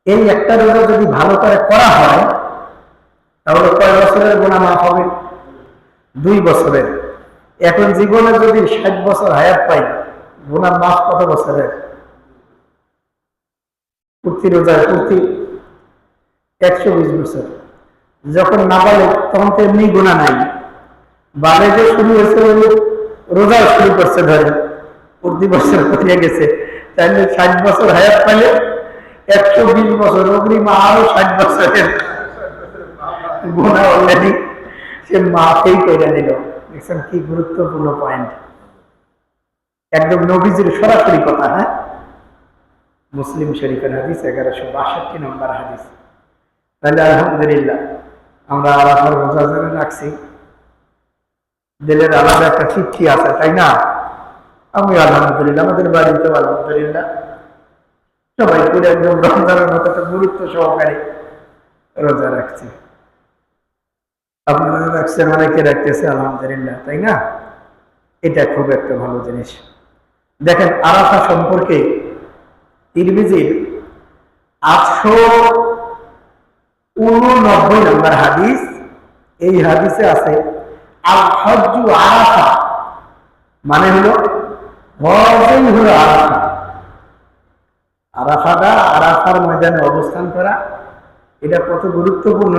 এই একটা রোজা যদি ভালো করে করা হয় তাহলে কয় বছরের গুনাহ মাফ হবে? 2 বছরের। এখন জীবনে যদি 60 বছর হায়াত পাই, গুনাহ মাফ কত বছরের? প্রতি রোজায় প্রতি 120 বছর। যখন নাবালেগ তখন তো এমনি গুনাহ নাই, বালেগে শুরু হয়েছে রোজা শুরু করছে, ধরে প্রতি বছর করিয়া গেছে, তাহলে 60 বছর হায়াত পাইলে 120 বছর অগ্রিম আরো 60 বছরের গুনাহ অলরেডি সে মাফই করে নিল। দেখছেন কি গুরুত্বপূর্ণ পয়েন্ট, একদম নবীজির সরাসরি কথা। হ্যাঁ, মুসলিম শরীফের হাদিস 1162 নম্বর হাদিস। তাহলে আলহামদুলিল্লাহ আমরা আরাফার রোজা যারা রাখছি, দিলের আলাদা একটা তৃপ্তি আছে, তাই না? আমি আলহামদুলিল্লাহ, আমাদের বাড়িতেও আলহামদুলিল্লাহ সবাই করে একদম রমজানের মতো একটা গুরুত্ব সহকারে রোজা রাখছে। আপনারা রাখছেন, অনেকে রাখতেছে, আলহামদুলিল্লাহ, তাই না? এটা খুব একটা ভালো জিনিস। দেখেন আরাফা সম্পর্কে তিরমিজির 889 নম্বর হাদিস, এই হাদিসে আছে আল হজ্জু আরাফা, মানে হলো হজই হলো আরাফা। আরাফাটা, আরাফার ময়দানে অবস্থান করা, এটা কত গুরুত্বপূর্ণ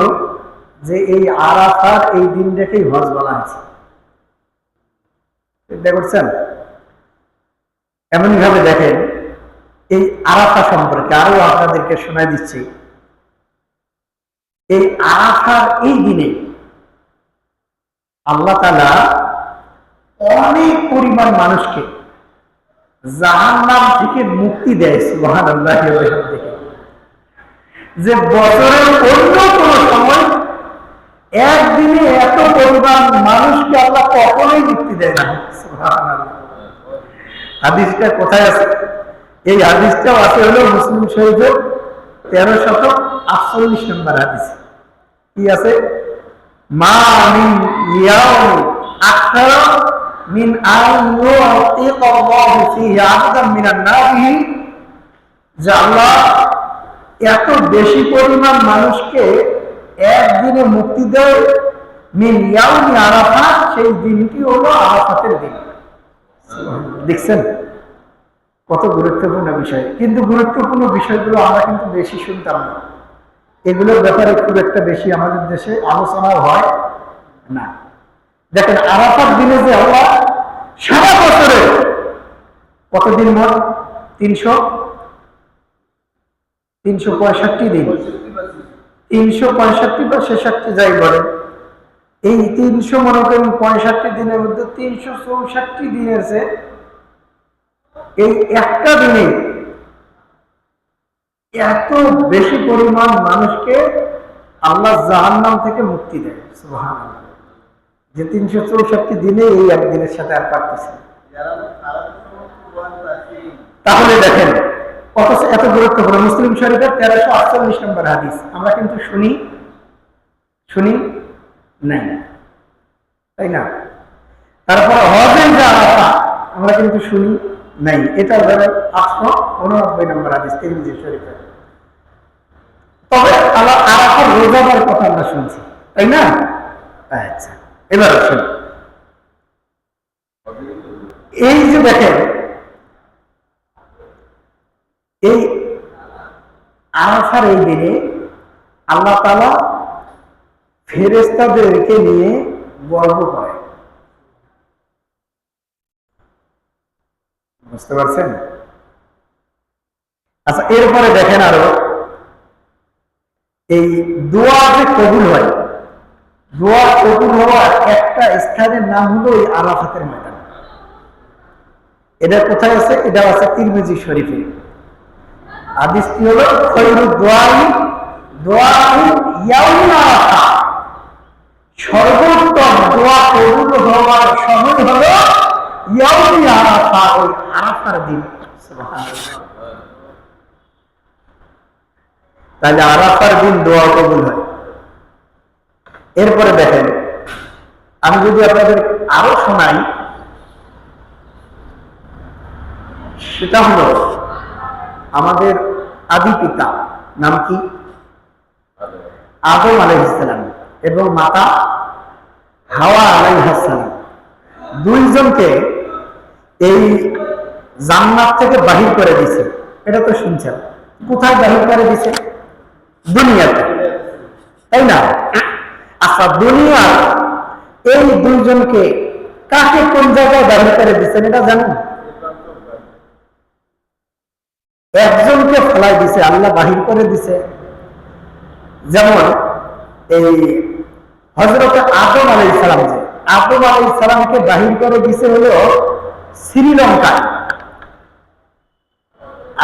যে এই আরাফার এই দিনটাকেই হজ বলা হয়েছে। চিন্তা করছেন? এমনই ভাবে দেখেন এই আরাফা সম্পর্কে আরো আপনাদেরকে শোনাই দিচ্ছি। এই আরাফার এই দিনে আল্লাহ তাআলা অনেক পরিমাণ মানুষকে জাহান্নাম থেকে মুক্তি দেয়, সুবহানাল্লাহ। যে বছরের অন্য কোন সময় একদিনে এত পরিমাণ মানুষকে আল্লাহ কখনোই মুক্তি দেয় না, সুবহানাল্লাহ। হাদিসটা কোথায় আছে? এই হাদিসটাও আছে হলো মুসলিম শরীফের 1348 নম্বর হাদিস। কি আছে? মা মিন ইয়াউম আকতার মিন আন ইউতিকাল্লাহু ফিহি আবদান মিনান নারিহি, যে আল্লাহ এত বেশি পরিমাণ মানুষকে একদিনে মুক্তি দেয় মিন ইয়াউমি আরাফা, সেই দিনটি হলো আরাফাতের দিন। দেখছেন কত গুরুত্বপূর্ণ বিষয়, কিন্তু গুরুত্বপূর্ণ বিষয়গুলো আমরা কিন্তু বেশি শুনতাম না, এগুলোর ব্যাপারে খুব একটা বেশি আমাদের দেশে আলোচনা হয় না। দেখেন আরাফার দিনে যে আল্লাহ সারা বছরে কতদিন মোট 365 দিন, 365 বা 66 যাই বলেন, এই 300 মনে করেন 65 দিনের মধ্যে 364 দিনের যে এই একটা দিনে এত বেশি পরিমাণ মানুষকে আল্লাহ জাহান্নাম থেকে মুক্তি দেয়। সুবহানাল্লাহ, যে 364 দিনে এই একদিনের সাথে আর পারতেছে। তাহলে দেখেন কত এত গুরুত্বপূর্ণ। মুসলিম শরীফের 1348 নম্বর হাদিস আমরা কিন্তু শুনি নাই, তাই না? তারপরে হজের যে আরাফা আমরা কিন্তু শুনি নাই, এটা ধরে 889 নম্বর হাদিস তিরমিজি শরীফের। তবে আল্লাহ আরাফার রোজাদার কথা আমরা শুনছি, তাই না? আচ্ছা, এবার আসুন, এই যে দেখেন এই আরাফার এই দিনে আল্লাহ তাআলা ফেরেশতাদেরকে নিয়ে গর্ব করে। বুঝতে পারছেন? আচ্ছা, এরপরে দেখেন আরো এই দোয়া যে কবুল হয়, দোয়া কবুল হওয়ার একটা স্থানের নাম হলো এই আরাফাতের ময়দান। এটা কোথায় আছে? এটা আছে তিরমিজি শরীফে। হাদিসটি হলো খৈরুদ দুআই ইয়াউম আরাফা, সর্বোত্তম দোয়া কবুল হওয়ার সময় হলো ইয়াউম আরাফা, ওই আরাফার দিন। সুবহানাল্লাহ, তাহলে আরাফার দিন দোয়া কবুল হয়। এরপরে দেখেন, আমি যদি আপনাদের আরো শোনাই, সেটা হলো আমাদের আদি পিতা নাম কি? আদম আলাইহিস সালাম এবং মাতা হাওয়া আলাইহিস সালাম, দুইজনকে এই জান্নাত থেকে বাহির করে দিয়েছে। এটা তো শুনছেন। কোথায় বাহির করে দিয়েছে? দুনিয়াতে, তাই না? আচ্ছা, দুনিয়া এই দুইজনকে কাকে কোন জায়গায় বাহির করে দিচ্ছেন এটা জানেন? একজনকে ফেলাই দিছে, আল্লাহ বাহির করে দিছে। যেমন এই হযরত আদম আলাইহিস সালাম, যে আদম আলাইহিস সালামকে বাহির করে দিছে হলো শ্রীলঙ্কা।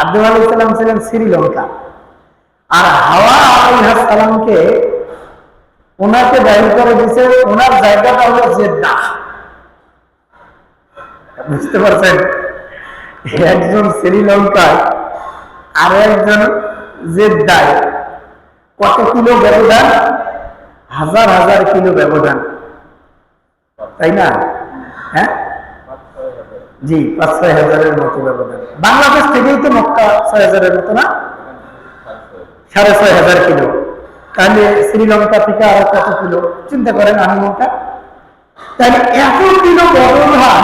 আদম আলাইহিস সালাম ছিলেন শ্রীলঙ্কা, আর হাওয়া আলাইহিস সালামকে ওনাকে বাহির করে দিছে, ওনার জায়গাটা হলো জেদ্দা। বুঝতে পারছেন? একজন শ্রীলঙ্কায় আর একজন জেদ্দায়, কত কিলো ব্যবধান? হাজার হাজার কিলো ব্যবধান, তাই না? হ্যাঁ, জি, 5-6 হাজারের মতো ব্যবধান। বাংলাদেশ থেকেই তো মক্কা 6 হাজারের মতো না, 6,500 কিলো। তাহলে শ্রীলঙ্কা থেকে আরো কত কিলো চিন্তা করেন আনুমানটা। তাহলে এত কিলো ব্যবধান,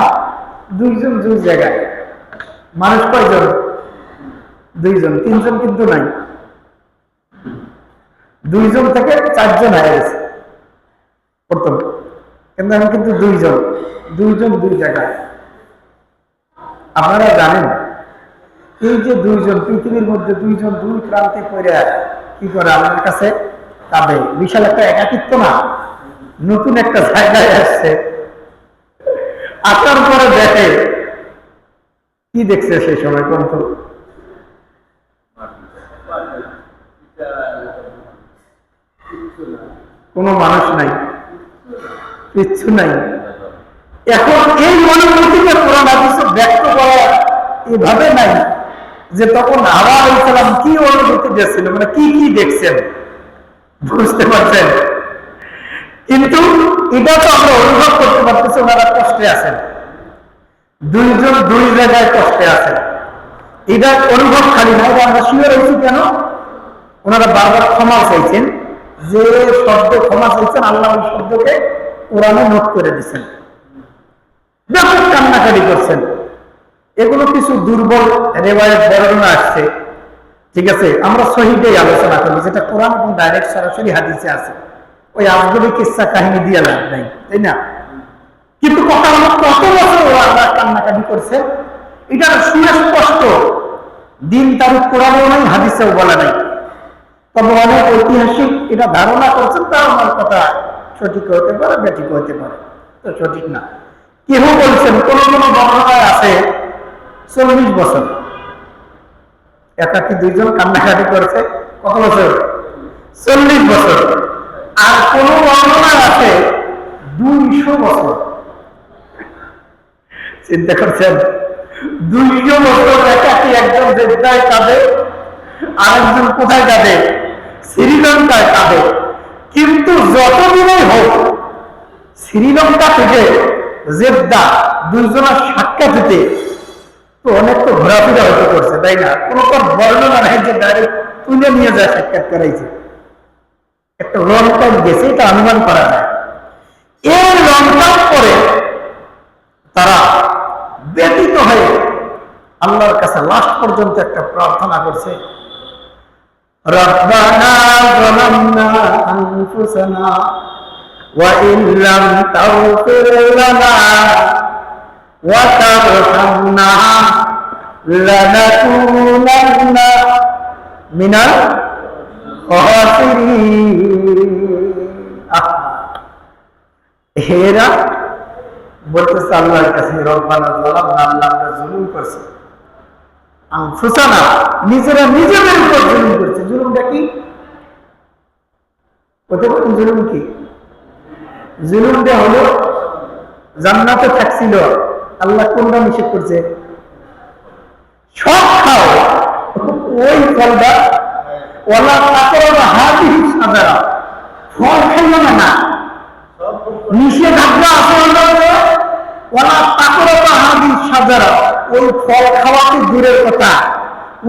দুইজন দুই জায়গায়। মানুষ কয়জন? দুইজন, তিনজন কিন্তু নাই, দুইজন থেকে 4 জন হয়ে গেছে প্রথম, কিন্তু আমি কিন্তু দুইজন দুই জায়গায়। আপনারা জানেন এই যে দুইজন পৃথিবীর মধ্যে দুইজন দুই প্রান্তে পড়ে কি করে আমার কাছে কাঁদে, বিশাল একটা একাকিত্ব না? নতুন একটা জায়গায় আসছে, আসার পরে দেখে কি দেখছে সেই সময়? কোন তো কোনো মানুষ নাই, কিচ্ছু নাই। এখন এই অনুভূতিকে কোরআন হাদিসে ব্যক্ত করা এভাবে নাই যে তখন হাওয়া আলাইহিস সালাম কি অনুভূতি দিয়েছিল, মানে কি কি দেখছেন বুঝতে পারছেন? কিন্তু এটা তো আমরা অনুভব করতে পারতেছি ওনারা কষ্টে আছেন, দুইজন দুই জায়গায় কষ্টে আছেন। এটা অনুভব খালি না, এটা আমরা শিওর হয়েছি কেন? ওনারা বারবার ক্ষমা চাইছেন, যে শব্দ ক্ষমা চাইছেন আল্লাহ ওই শব্দকে কোরআনে নোট করে দিচ্ছেন, ব্যাপক কান্নাকাটি করছেন। এগুলো কিছু দুর্বল রেওয়ায়েত বর্ণনা আসছে, ঠিক আছে, আমরা সহিহটাই আলোচনা করি, যেটা কোরআন এবং ডাইরেক্ট সরাসরি হাদিসে আছে। ওই আজগবি কিসসা কাহিনী দিয়ে লাভ নাই, তাই না? কিন্তু কথা হলো কত বছর ওরা কান্নাকাটি করছে, এটা সুস্পষ্ট, দিন তারিখ কোরআনেও নাই, হাদিসেও বলা নাই। তবে অনেক ঐতিহাসিক এটা ধারণা করছেন, তার আমার কথা সঠিক হতে পারে, ব্যাঠিক হতে পারে, তো সঠিক না। কেউ বলছেন, কোন কোন বর্ণনায় আছে 40 বছর একাকি দুইজন কান্নাকাটি করেছে। কত বছর? 40 বছর। আর কোন বর্ণনায় আছে 200 বছর। চিন্তা করছেন, 200 বছর একাকি একজন জেদ্দায় কাঁদে, আরেকজন কোথায় কাঁদে? শ্রীলঙ্কায় কাঁদে। কিন্তু যতদিনই হোক শ্রীলঙ্কা থেকে জেদ্দা দুইজনের সাক্ষাৎ দিতে তো অনেক তো ঘোরাফেরা হতে করছে, তাই না? কোন তোর বর্ণনা নাই যে ডাইরেক্ট তুলে নিয়ে যায় সাক্ষাৎ করাইছে, একটা লং টাইম গেছে, এটা অনুমান করা যায়। এই লং টাইম পরে তারা ব্যতীত হয়ে আল্লাহর কাছে লাস্ট পর্যন্ত একটা প্রার্থনা করছে, রব্বানা যালামনা আনফুসানা ওয়া ইন লাম তাগফির লানা ওয়া তারহামনা লানাকুনান্না মিনাল খাসিরিন। হেরা বলতেছে আল্লাহর কাছে, রব্বানা যালামনা, আল্লাহ আমরা জুলুম করছি, আনফুসানা, নিজেরা নিজেদের উপর জুলুম করছে। জুলুমটা কি? বলতে পারেন জুলুম কি? জুলুমটা হলো জান্নাতে থাকছিল, আল্লাহ কোনটা নিষেধ করছে? সব খাও, ওই ফলটা ওলা তাকরাবা হাদিহি সাজারা, ফল খাইও না। নিষেধাজ্ঞা আছে ওলা তাকরাবা হাদিহি সাজারা, ওই ফল খাওয়াতে দূরের কথা,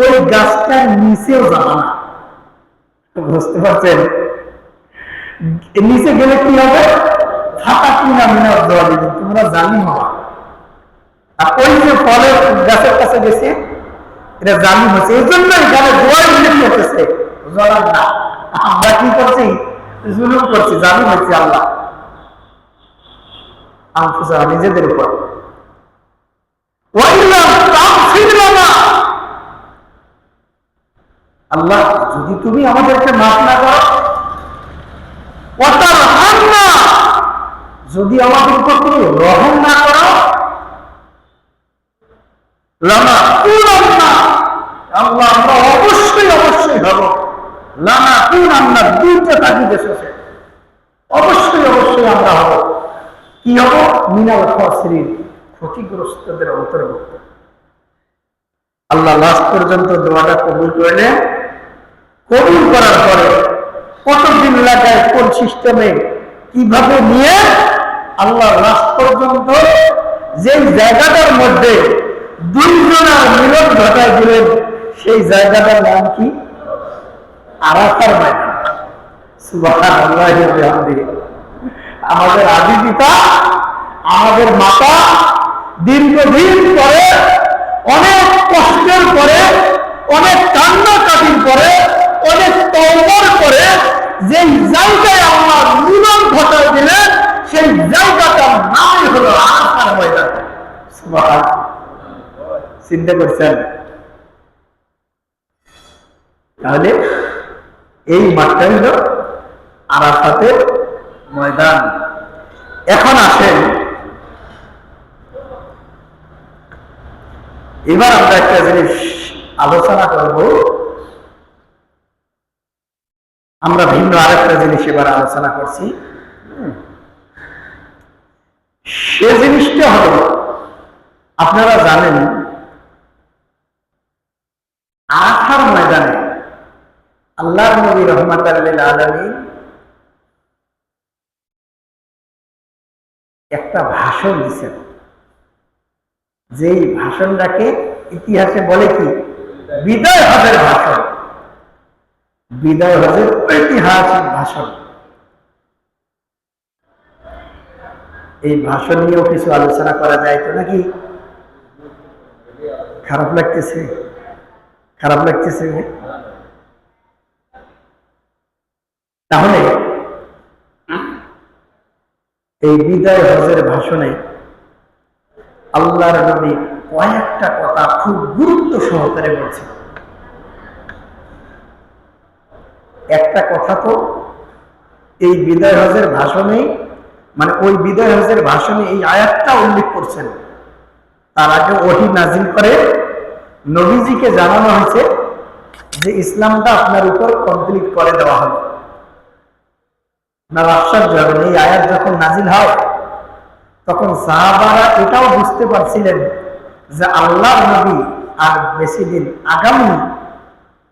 ওই গাছটার নিচেও যাবে না। বুঝতে পারছেন? নিচে গেলে কি হবে? ফাঁকা কিনা মিনা দেওয়া দিবেন, তোমরা জানি হওয়া। আর ওই যে ফলের গাছের কাছে গেছে, এটা জানি হচ্ছে, এই জন্য এখানে দোয়া উল্লেখ করতেছে, জলার না। আমরা কি করছি? জুলুম করছি, জানি হচ্ছে আল্লাহ আনফুসানা, নিজেদের উপর। আল্লাহ যদি তুমি আমাদেরকে মাফ না করো, যদি আমাদের উপর তুমি রহম না করো, আল্লাহ আমরা অবশ্যই অবশ্যই হব, লানাকুনান্না, দুইটা তাগিদ এসেছে, অবশ্যই অবশ্যই আমরা হব। কি হব? মিনাল খাসিরিন, ক্ষতিগ্রস্তদের অন্তর্ভুক্ত। আল্লাহ লাস্ট পর্যন্ত দোয়াটা কবুল করলেন। কবুল করার পরে কতদিন লাগায়, কোন সিস্টেমে, কিভাবে নিয়ে আল্লাহ লাস্ট পর্যন্ত যে জায়গাটার মধ্যে দুইজনের মিলন ঘটায় দিলেন, সেই জায়গাটার নাম কি? আরাফার ময়দান। সুবহানাল্লাহি ওয়া বিহামদিহি। আমাদের আদি পিতা, আমাদের মাতা দীর্ঘদিন পরে, অনেক কষ্টের পরে, অনেক কান্নাকাটির পরে, অনেক তওবার পরে যে জায়গায় আল্লাহ মিলন ঘটায় দিলেন, সেই জায়গাটার নামই হলো আরাফার ময়দান। সুবহানাল্লাহ। চিন্তা করছেন? তাহলে এই মাঠটা হলো আরাফাতের ময়দান। এখন আসেন, এবার আমরা একটা জিনিস আলোচনা করব। আমরা ভিন্ন আরেকটা জিনিস এবার আলোচনা করছি। সে জিনিসটা হলো, আপনারা জানেন আরাফার ময়দানে আল্লাহর নবী রাহমাতাল লিল আলামিন একটা ভাষণ দিয়েছেন, যেই ভাষণটাকে ইতিহাসে বলে কি বিদায় হজের ভাষণ। বিদায় হজের ঐতিহাসিক ভাষণ। এই ভাষণ নিয়েও কিছু আলোচনা করা যায় তো নাকি? খারাপ লাগতেছে? খারাপ লাগতেছে? তাহলে এই বিদায় হজের ভাষণে আল্লাহর নবী কয়েকটা কথা খুব গুরুত্ব সহকারে বলছেন। একটা কথা তো এই বিদায় হজের ভাষণে, মানে ওই বিদায় হজের ভাষণে এই আয়াতটা উল্লেখ করছেন। তার আগে ওহী নাজিল করে নবীজিকে জানানো হয়েছে যে ইসলামটা আপনার উপর কমপ্লিট করে দেওয়া হবে। আপনার আশ্চর্য হবেন, এই আয়াত যখন নাজিল হয় তখন সাহাবারা এটাও বুঝতে পারছিলেন যে আল্লাহর নবী আর বেশি দিন আগামী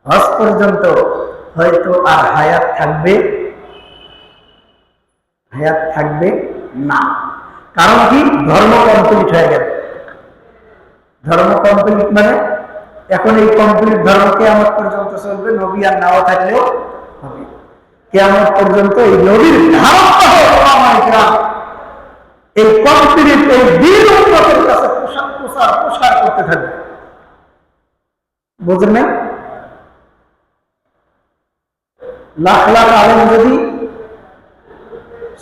হজ পর্যন্ত হয়তো আর হায়াত থাকবে না। কারণ কি? ধর্ম কমপ্লিট হয়ে গেল। ধর্ম কমপ্লিট মানে এখন এই কমপ্লিট ধর্ম কিয়ামত পর্যন্ত চলবে, নবী আর নাও থাকলেও হবে। কিয়ামত পর্যন্ত এই নবীর ধারণা এই কমপ্লিট এই দিন উম্মতের কাছে প্রসার করতে থাকবে। বুঝলেন না? লাখ লাখ আলেম যদি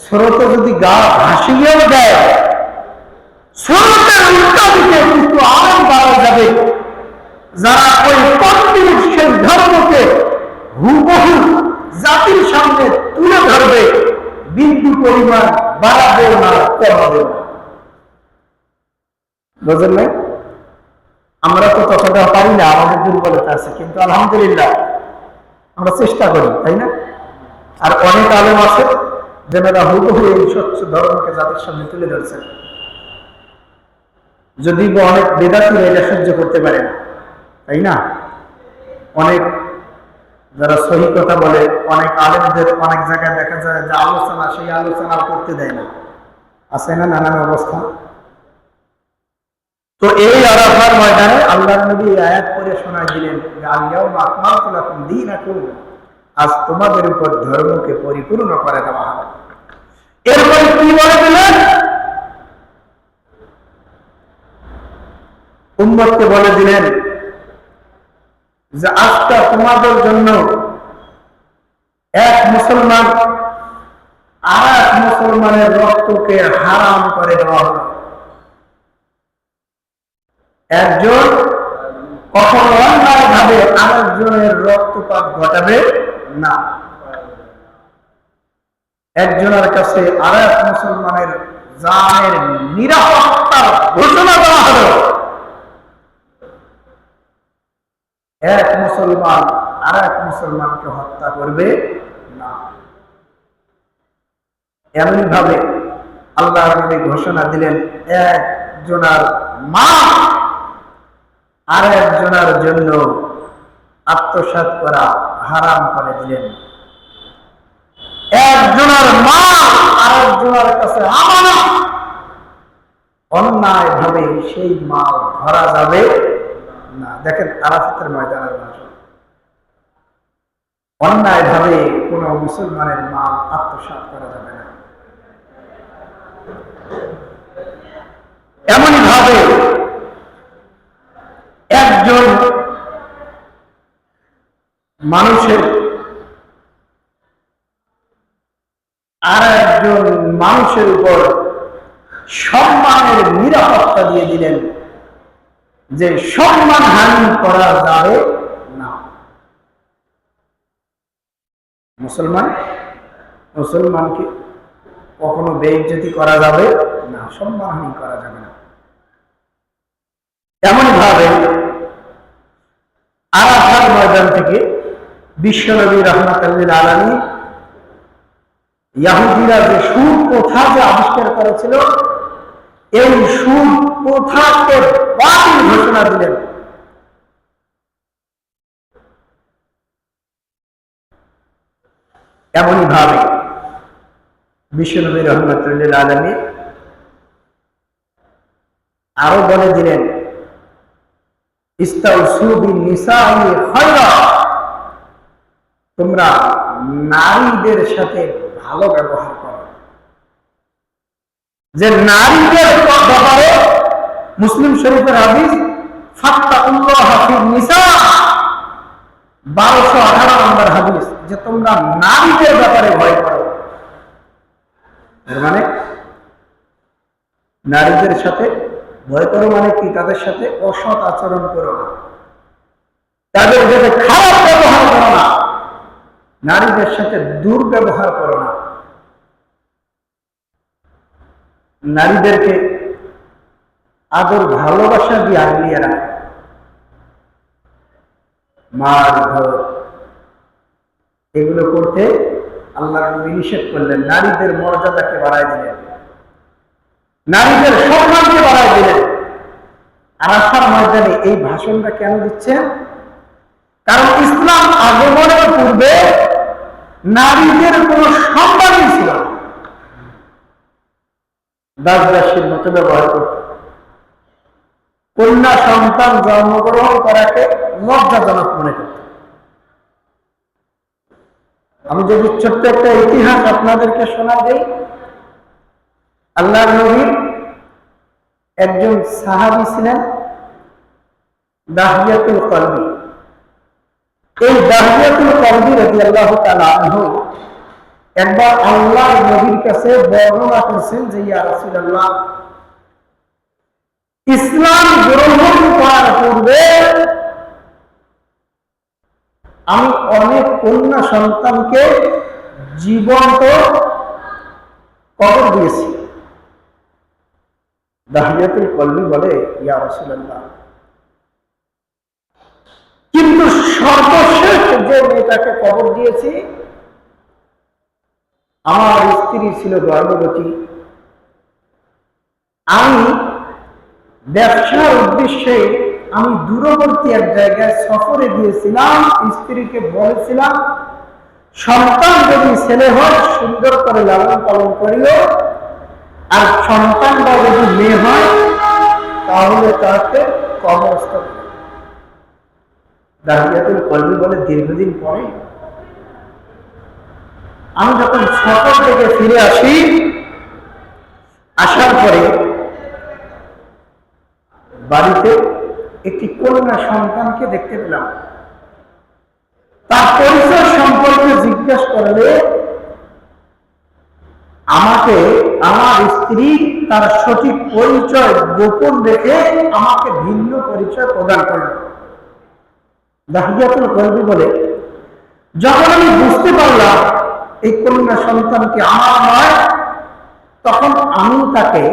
স্রোতে যদি গা ভাসিয়েও দেয়, স্রোতের উল্টা দিকে কিন্তু আলেম পাওয়া যাবে যারা ওই কমপ্লিট সেই ধর্মকে হুবহু জাতির সামনে তুলে ধরবে, বিন্দু পরিমাণ বাড়াবেও না কমাবেও না। বুঝলেন না? আমরা তো ততটা পারি না, আমাদের দুর্বলতা আছে, কিন্তু আলহামদুলিল্লাহ আমরা চেষ্টা করি, তাই না? আর অনেক আলেম আছে যারা হুবহু এই স্বচ্ছ ধর্মকে জাতির সামনে তুলে ধরছেন। যদি অনেক বেদাতীরা এটা সহ্য করতে পারে না, তাই না? অনেক যারা সহি কথা বলে, অনেক আলেমদের অনেক জায়গায় দেখা যায় যে আলোচনা, সেই আলোচনা করতে দেয় না, আছে না নানান অবস্থা। তো এই আরাফার ময়দানে আল্লাহর নবী আয়াত করে শোনায় দিলেন, আল-ইয়াউমা আকমালতু লাকুম দীনাকুম, আজ তোমাদের উপর ধর্মকে পরিপূর্ণ করে দেওয়া হবে। এরপরে কি বলে দিলেন? উম্মতকে বলে দিলেন যে আজকে তোমাদের জন্য এক মুসলমান আর এক মুসলমানের রক্তকে হারাম করে দেওয়া হবে। একজন কখনো অন্যায় ভাবে আরেকজনের রক্তপাত ঘটাবে না। একজনের কাছে আর এক মুসলমানের জানের নিরাপত্তার ঘোষণা দেওয়া হলো। এক মুসলমান আর এক মুসলমানকে হত্যা করবে না। এমনি ভাবে আল্লাহ নবী ঘোষণা দিলেন, একজনের মা আর একজনের জন্য আত্মসাৎ করা হারাম করে দিলেন। একজনের মা আর একজনের কাছে আমানত, অন্যায় ভাবে সেই মা ধরা যাবে না। দেখেন আরাফাতের ময়দানের ভাষণ, অন্যায় ভাবে কোন মুসলমানের মাল আত্মসাৎ করা যাবে না। এমনই ভাবে একজন মানুষের আর একজন মানুষের উপর সম্মানের নিরাপত্তা দিয়ে দিলেন যে সম্মান হানি করা যাবে না। মুসলমানকে কখনো বেইজ্জতি করা যাবে না, সম্মান হানি করা যাবে না। এমন ভাবে আরাফার ময়দান থেকে বিশ্বনবী রাহমাতুল লিল আলামিন ইহুদিরা যে সুদ প্রথা যে আবিষ্কার করেছিল, এই সুদ প্রথাকে বাতিল ঘোষণা দিলেন। এমনই ভাবে বিশ্বনবী রহমতুল্লাহ আলাইহি আরো বলে দিলেন, ইস্তাউসু বিন-নিসাই খায়রা, তোমরা নারীদের সাথে ভালো ব্যবহার করো। যে নারীদের ব্যাপারে মুসলিম শরীফের হাদিস, ফাত্তাকুল্লাহা ফিন-নিসা, 1218 নম্বর হাদিস, যে তোমরা নারীদের ব্যাপারে ভয় করো। এর মানে নারীদের সাথে ভয় করো মানে কি? তাদের সাথে অসৎ আচরণ করো না, তাদের সাথে খারাপ ব্যবহার করো না, নারীদের সাথে দুর্ব্যবহার করো না। নারীদেরকে আদর ভালোবাসা দিয়ে আগলিয়ে রাখো। মারধর এগুলো করতে আল্লাহর নবী নিষেধ করলেন। নারীদের মর্যাদাকে বাড়ায় দিলেন, নারীদের সম্মানকে বাড়ায় দিলেন। আরাফার ময়দানে এই ভাষণটা কেন দিচ্ছেন? কারণ ইসলাম আগমনের পূর্বে নারীদের কোনো সম্মানই ছিল না, দাস দাসীর মতো ব্যবহার করত। কন্যা সন্তান জন্মগ্রহণ করাকে লজ্জাজনক মনে করত। আমি যদি ছোট্ট একটা ইতিহাস আপনাদেরকে শোনা দেই, আল্লাহর নবীর একজন সাহাবী ছিলেন দাহিয়াতুল কলবি। এই দাহিয়াতুল কলবি রাদিয়াল্লাহু তাআলা আনহু একবার আল্লাহর নবীর কাছে বর্ণনা করছেন যে, ইয়া রাসূলুল্লাহ, ইসলাম গ্রহণ করার পূর্বে আমি অনেক কন্যা সন্তানকে জীবন্ত কবর দিয়েছি। দাহিয়াতুল কলবি বলে, ইয়া রাসূলুল্লাহ, কিন্তু সর্বশেষ যে মেয়েটাকে কবর দিয়েছি, আমার স্ত্রী ছিল গর্ভবতী। আমি ব্যবসার উদ্দেশ্যে আমি দূরবর্তী এক জায়গায় সফরে গিয়েছিলাম। স্ত্রীকে বলেছিলাম, সন্তান যদি ছেলে হয় সুন্দর করে লালন পালন করিও, আর সন্তানটা যদি মেয়ে হয় তাহলে তাকে কবরস্থ করো। দাহিয়াতুল কলবি বলে, দীর্ঘদিন পরে আমি যখন সফর থেকে ফিরে আসি, আসার পরে বাড়িতে একটি কন্যা সন্তানকে দেখতে পেলাম। তার পরিচয় সম্পর্কে জিজ্ঞাসা করলে আমাকে আমার স্ত্রী তার সঠিক পরিচয় গোপন রেখে আমাকে ভিন্ন পরিচয় প্রদান করল। দাহিয়াতুল কলবি বলে, যখন আমি বুঝতে পারলাম এই কন্যা সন্তানকে আমার নয়, তখন আমি তাকে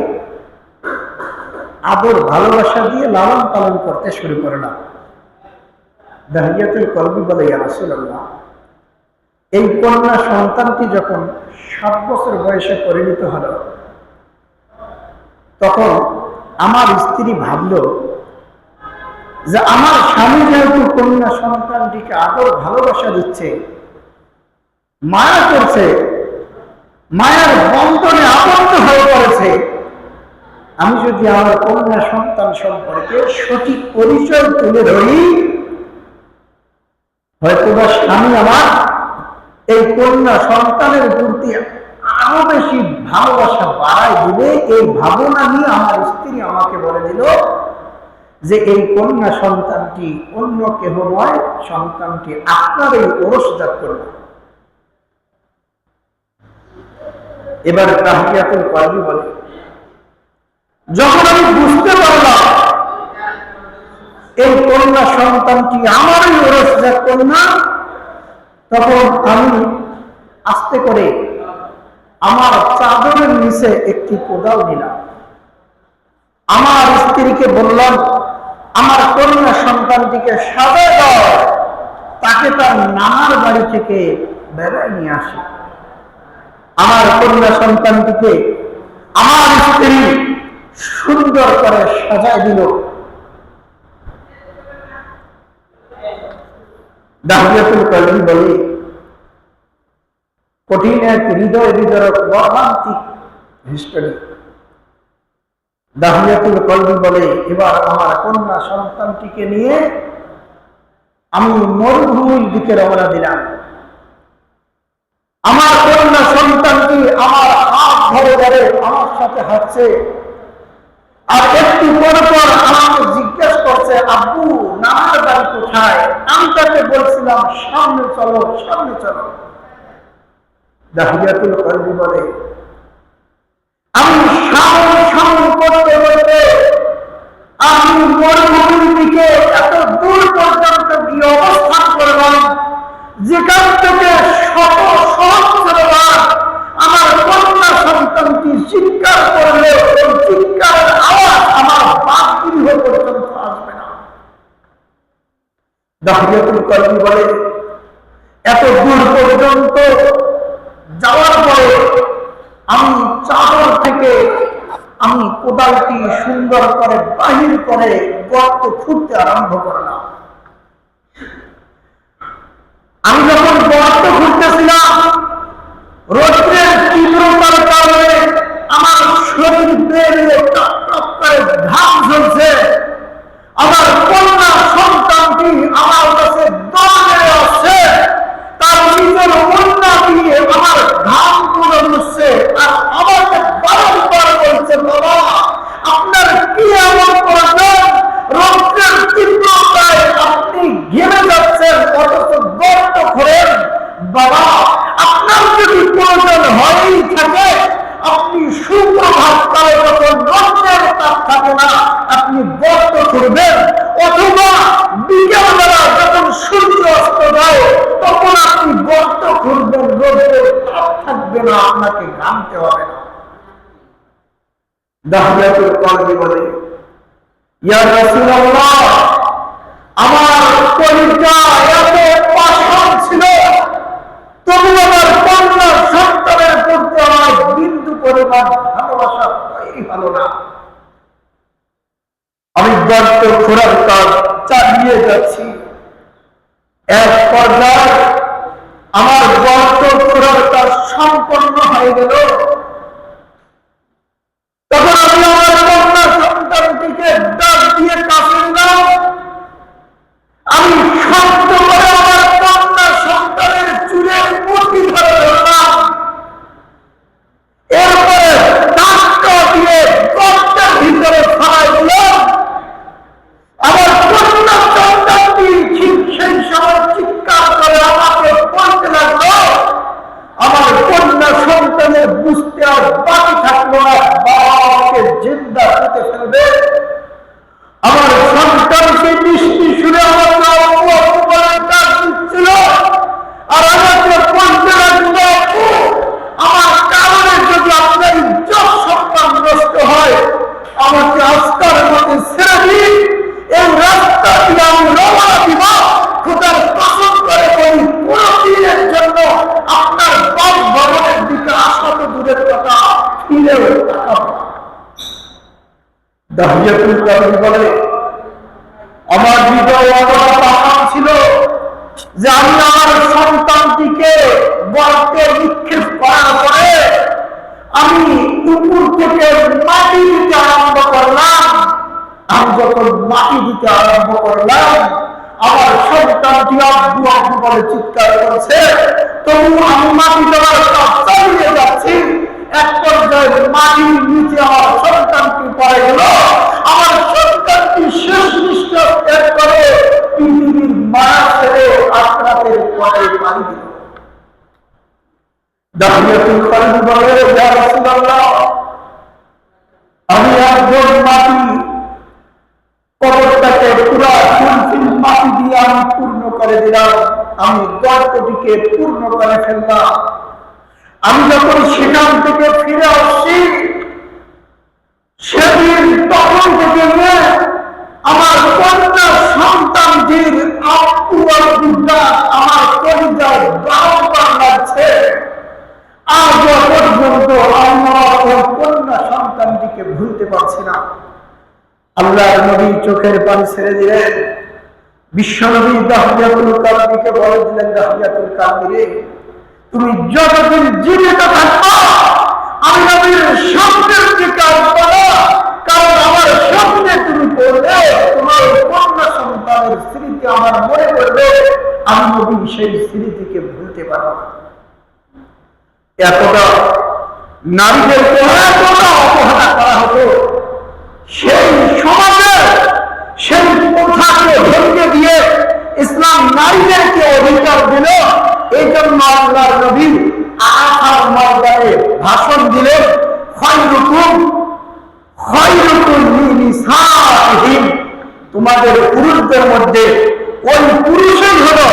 আদর ভালোবাসা দিয়ে লালন পালন করতে শুরু করলাম। দাহিয়াতুল কলবি বলে, ইয়া রাসূলুল্লাহ, এই কন্যা সন্তানটি যখন 7 বছর বয়সে পরিণত হল, তখন আমার স্ত্রী ভাবল যে আমার স্বামী যেহেতু কন্যা সন্তানটিকে আদর ভালোবাসা দিচ্ছে, মায়া করছে, মায়ার বন্ধনে আবদ্ধ হয়ে পড়েছে, আমি যদি আমার কন্যা সন্তান সম্পর্কে সঠিক পরিচয় তুলে ধরি, হয়তোবা স্বামী আমার এই কন্যা সন্তানের প্রতি আরো বেশি ভালোবাসা বাড়ায় দিবে। এই ভাবনা নিয়ে আমার স্ত্রী আমাকে বলে দিল যে এই কন্যা সন্তানটি অন্য কেহ নয়, সন্তানটি আপনার এই ওরসজাত করবে। এবার দাহিয়াতুল কলবি বলে, যখন আমি বুঝতে পারলাম এই কন্যা সন্তানটি আমারই ওরসজাত কন্যা, তখন আমি আস্তে করে আমার চাদরের নিচে একটি কোদাল নিলাম। আমার স্ত্রীকে বললাম, আমার কন্যা সন্তানটিকে সাজায় দাও, তাকে তার নানার বাড়ি থেকে বেড়ায় নিয়ে আসি। আমার কন্যা সন্তানটিকে আমার স্ত্রী সুন্দর করে সাজায় দিল। দাহিয়াতুল কলবি বলে, কঠিন এক হৃদয় বিদারক মর্মান্তিক হিস্টোরি। দাহিয়াতুল কলবি বলে, এবার আমার কন্যা সন্তানটিকে নিয়ে আমি মরুভূমির দিকে রওনা দিলাম। আমার কন্যা সন্তানটি আমার হাত ধরে ধরে আমার সাথে হাঁটছে, আর একটু পর পর আমাকে জিজ্ঞেস করছে, আব্বু নানার বাড়ি কোথায়? আমি তাকে বলছিলাম, সামনে চলো সামনে চলো। দাহিয়াতুল কলবি বলে, আমি সামনে সামনে করতে করতে আমি মরুভূমির দিকে এত দূর পর্যন্ত গিয়ে অবস্থান করলাম, যেখান থেকে শত সহস্রবার আমার কন্যা সন্তানটি চিৎকার করলে ওই চিৎকারের আওয়াজ আমার বাগগৃহ পর্যন্ত আসবে না। দাহিয়াতুল কলবি বলে, এত দূর পর্যন্ত যাওয়ার পরে আমি চাদর থেকে আমি কোদালটি সুন্দর করে বাহির করে গর্ত খুঁড়তে আরম্ভ করলাম। আমি যখন গর্ত খুঁড়তেছিলাম, রৌদ্রের তীব্রতার কারণে আমার শরীর বেরিয়ে টপ টপ করে ঘাম ঝরছে। আমার কন্যা সন্তানটি আমার কাছে দৌড়ে আসছে, তার নিজের কন্যা দিয়ে আমার ঘাম গুলো মুছছে, আর আমাকে বারবার বলছে, বাবা আপনার কি এমন প্রয়োজন? রৌদ্রের তীব্রতায় আপনি ঘেমে যাচ্ছেন, অথচ গর্ত খোঁড়েন। বাবা আপনার যদি প্রয়োজন হয়েই থাকে, আপনি সুপ্রভাত কালে যখন রৌদ্রের তাপ থাকে না, আপনি গর্ত খুঁড়বেন, অথবা বিকেলবেলা যখন সূর্য অস্ত যায় তখন আপনি গর্ত খুঁড়বেন, রৌদ্রের তাপ থাকবে না, আপনাকে ঘামতে হবে না। দাহিয়াতুল কলবি বলে, ইয়া রাসূলুল্লাহ, আমার কলিজা এত পাষাণ ছিল, তবু আমার কন্যা সন্তানের প্রতি আমার বিন্দু পরিমাণ ভালোবাসা তৈরি হলো না। আমি গর্ত খোঁড়ার কাজ চালিয়ে যাচ্ছি। এক পর্যায়ে আমার গর্ত খোঁড়ার কাজ সম্পন্ন হয়ে গেল। তখন আমি আমার কন্যা সন্তানটিকে ডাক দিয়ে কাছে নিলাম। আমি শব্দ করে আমার কন্যা সন্তানের চুলের মুঠি ধরে ধরলাম। এরপরে ধাক্কা দিয়ে গর্তের ভিতরে ফেলাই দিলাম। আমার কন্যা সন্তানটি ঠিক সেই সময় চিৎকার করে আমাকে বলতে লাগলো, আমার কন্যা সন্তানের বুঝতে আর বাকি থাকলো না, বাবাকে জিন্দা করতে ফেলবে। আমার সন্তানকে মিষ্টি শুনে আমাকে ডাক দিচ্ছিল, আর আমাকে বলতে লাগলো, আমার কারণে যদি আপনার ইজ্জত সম্মান নষ্ট হয়, আমাকে আস্তার মধ্যে ছেড়ে দিন, এই রাস্তা দিয়ে আমি রওনা দিব। খোদার কসম করে বলি, কোনদিনের জন্য আপনার বাপ ভবনের দিকে আসা তো দূরের কথা, ফিরেও তাকাবো না। দাহিয়াতুল কলবি বলে, আমার হৃদয় এতটা পাষাণ ছিল যে আমি আমার সন্তানটিকে গর্তে নিক্ষেপ করার পরে আমি উপর থেকে মাটি দিতে আরম্ভ করলাম। আমি যখন মাটি দিতে আরম্ভ করলাম, আমার সন্তানটি আব্বু আব্বু বলে চিৎকার করছে, তবু আমি মাটি দেওয়ার কাজ চালিয়ে যাচ্ছি। এক পর্যায়ে মাটির নিচে আমার সন্তানটি পড়ে গেল। আমার সন্তানটি শেষ নিঃশ্বাস ত্যাগ করে পৃথিবীর মায়া ছেড়ে আখরাতের পথে পাড়ি দিল। দাহিয়াতুল কলবি বলে, ইয়া রাসূলুল্লাহ, আমি একজন মাটি কবরটাকে পুরা ফুলফিল মাটি দিয়ে আমি পূর্ণ করে দিলাম। আমি গর্তটিকে পূর্ণ করে ফেললাম। আমি যখন সেখান থেকে ফিরে আসছি, সেদিন তখন থেকে আমার কন্যা সন্তানটির আব্বু আব্বুটা আমার কলিজায় বারবার লাগছে। আজ পর্যন্ত আমার কন্যা সন্তানটিকে ভুলতে পারছি না। আল্লাহর নবী চোখের পানি ছেড়ে দিলেন। বিশ্বনবী দাহিয়াতুল কলবিকে বলে দিলেন, দাহিয়াতুল কলবি রে, তুমি যতদিন জীবিত থাকবো আমি নবীর স্বপ্নের দিকে আসবো না, কারণ আমার স্বপ্নে তুমি বললে তোমার কন্যা সন্তানের স্মৃতি আমার মনে পড়বে, আমি নবী সেই স্মৃতিকে ভুলতে পারবো না। এতটা নারীদেরকে এতটা অবহেলা করা হতো, সেই সমাজে সেই প্রথাকে ভেঙে দিয়ে ইসলাম নারীদেরকে অধিকার দিল। এই জন্য আল্লাহর নবী আরাফার ময়দানে ভাষণ দিলেন, খায়রুকুম লিনিসাইহিম, তোমাদের পুরুষদের মধ্যে ওই পুরুষই হলো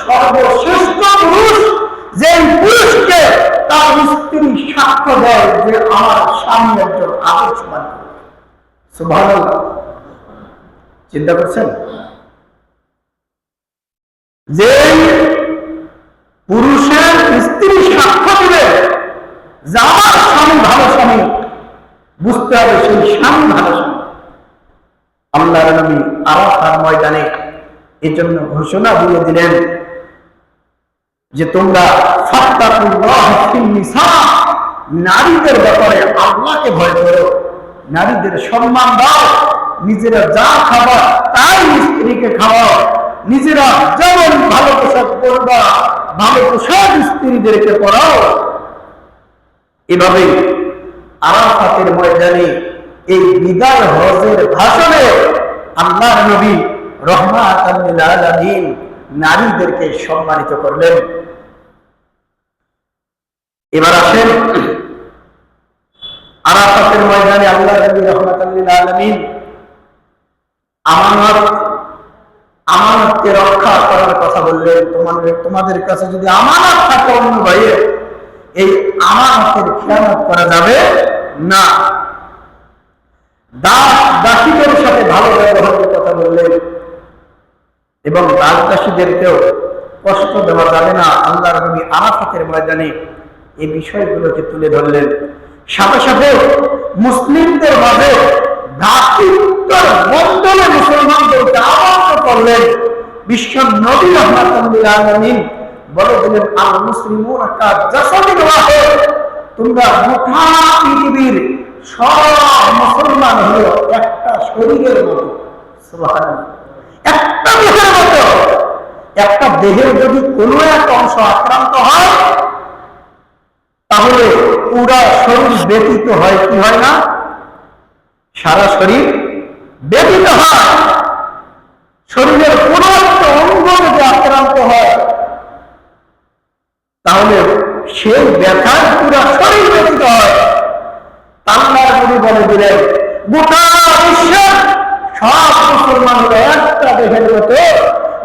সর্বশ্রেষ্ঠ পুরুষ, যে পুরুষকে তার স্ত্রী সাক্ষ্য দেয় যে আমার স্বামী একজন আদর্শবান। সুবহানাল্লাহ, চিন্তা করছেন? যে পুরুষের স্ত্রী সাক্ষ্য দিবে যে আমার স্বামী ভালো স্বামী, বুঝতে হবে সেই স্বামী ভালো স্বামী। আল্লাহর নবী আরাফার ময়দানে এজন্য ঘোষণা দিয়ে দিলেন যে তোমরা ফাত্তাকুল্লাহ ফিন নিসা, নারীদের ব্যাপারে আল্লাহকে ভয় করো, নারীদের সম্মান দাও, নিজেরা যা খাবা তাই স্ত্রীকে খাওয়াও, নিজেরা যেমন ভালো পোশাক পরবা ভালো পোশাক স্ত্রীদেরকে পরাও। এভাবে আরাফাতের ময়দানে এই বিদায় হজের ভাষণে আল্লাহর নবী রাহমাতাল লিল আলামিন নারীদেরকে সম্মানিত করলেন। এবার আসেন আরাফাতের ময়দানে আল্লাহর নবী রাহমাতাল লিল আলামিন আমানতকে রক্ষা করার কথা বললেন। তোমাদের কাছে যদি আমানত থাকে অন্য ভাইয়ে, এই আমানতের খেয়ানত করা যাবে না। দাস দাসীদের সাথে ভালো ব্যবহারের কথা বললেন এবং দাস দাসীদেরকেও কষ্ট দেওয়া যাবে না। আল্লাহর নবী আরাফাতের ময়দানে এই বিষয়গুলোকে তুলে ধরলেন। সাথে সাথে মুসলিমদের মাঝে ভ্রাতৃত্বের বন্ধনে মুসলমানদেরকে আহ্বান করলেন। বিশ্ব নবী রাহমাতুল লিল আলামিন বলে দিলেন, আল মুসলিমুনা কা জাসাদিন ওয়াহিদ, তোমরা গোটা পৃথিবীর সব মুসলমান হলো একটা শরীরের মতো। সুবহানাল্লাহ, একটা দেহের মতো। একটা দেহের যদি কোনো এক অংশ আক্রান্ত হয় তাহলে পুরা শরীর ব্যতীত হয়, কি হয় না? সারা শরীর ব্যতীত হয়। শরীরের কোনো একটা অঙ্গ যদি আক্রান্ত হয় তাহলে সেই ব্যথায় পুরা শরীর ব্যতীত হয়। আল্লাহর নবী বলে দিলেন, গোটা বিশ্বের সব মুসলমান হলো একটা দেহের মতো।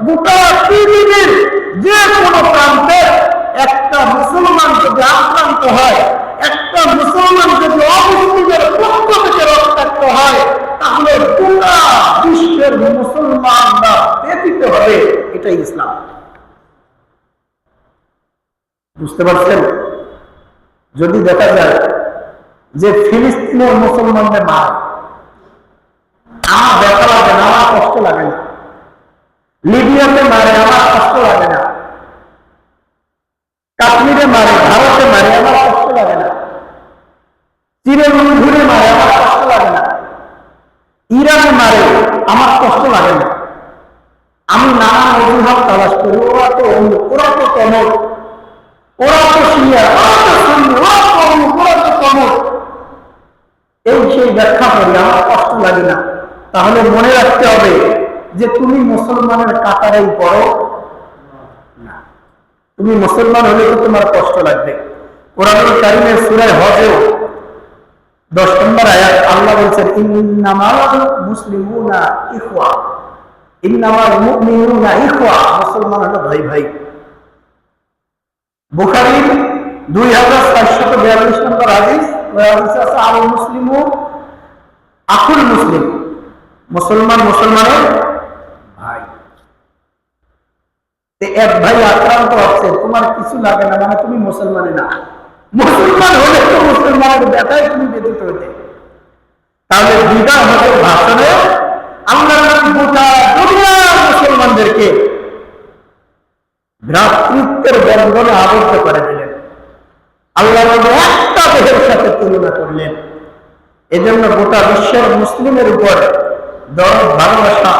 গোটা পৃথিবীর যে কোনো প্রান্তে একটা মুসলমান যদি আক্রান্ত হয়, একটা মুসলমান যদি অমুসলিমের পক্ষ থেকে রক্তাক্ত হয়, তাহলে গোটা বিশ্বের মুসলমানরা ব্যতীত হবে। এটাই ইসলাম। বুঝতে পারছেন? যদি দেখা যায় যে ফিলিস্তিনের মুসলমানদের মারে, আমার ব্যথা লাগে না, আমার কষ্ট লাগে না। লিবিয়াতে মারে, আমার কষ্ট লাগে না। কাশ্মীরে মারে, ভারতে মারে, আমার কষ্ট লাগে না। চিরমুখে মারে, আমার কষ্ট লাগে না। ইরানে মারে, আমার কষ্ট লাগে না। আমি নানান অজুহাত তালাশ করি, ওরা তো অমুক, ওরা তো তমক, ওরা তো শিয়া, ওরা তো সুন্নি, ওরা তো অমুক, ওরা তো তমক, এই সেই ব্যাখ্যা করি, আমার কষ্ট লাগে না। তাহলে মনে রাখতে হবে যে তুমি মুসলমানের কাতারেই পড়ো না। তুমি মুসলমান হলে তো তোমার কষ্ট লাগবে। কোরআনুল কারীমের সূরা হজেও 10 নম্বর আয়াত আল্লাহ বলছেন, ইন্নামাল মুসলিমুনা ইখওয়া, ইন্নামাল মুমিনুনা ইখওয়া, মুসলমান হলো ভাই ভাই। বুখারী 2442 নম্বর হাদিস, হাদিসে আছে, আল মুসলিমু আখুল মুসলিম, মুসলমান মুসলমানের ভাই। এক ভাই আক্রান্ত হচ্ছে, তোমার কিছু লাগে না, মানে তুমি মুসলমানে না। মুসলমান হলে তো মুসলমানের ব্যথায় তুমি ব্যতীত হইতে। তাহলে বিদায় হজের ভাষণে আল্লাহ গোটা দুনিয়ার মুসলমানদেরকে ভ্রাতৃত্বের বন্ধনে আবদ্ধ করে দিলেন। আল্লাহ নবী একটা দেহের সাথে তুলনা করলেন। এজন্য গোটা বিশ্বের মুসলিমের উপর দরদ ভালোবাসা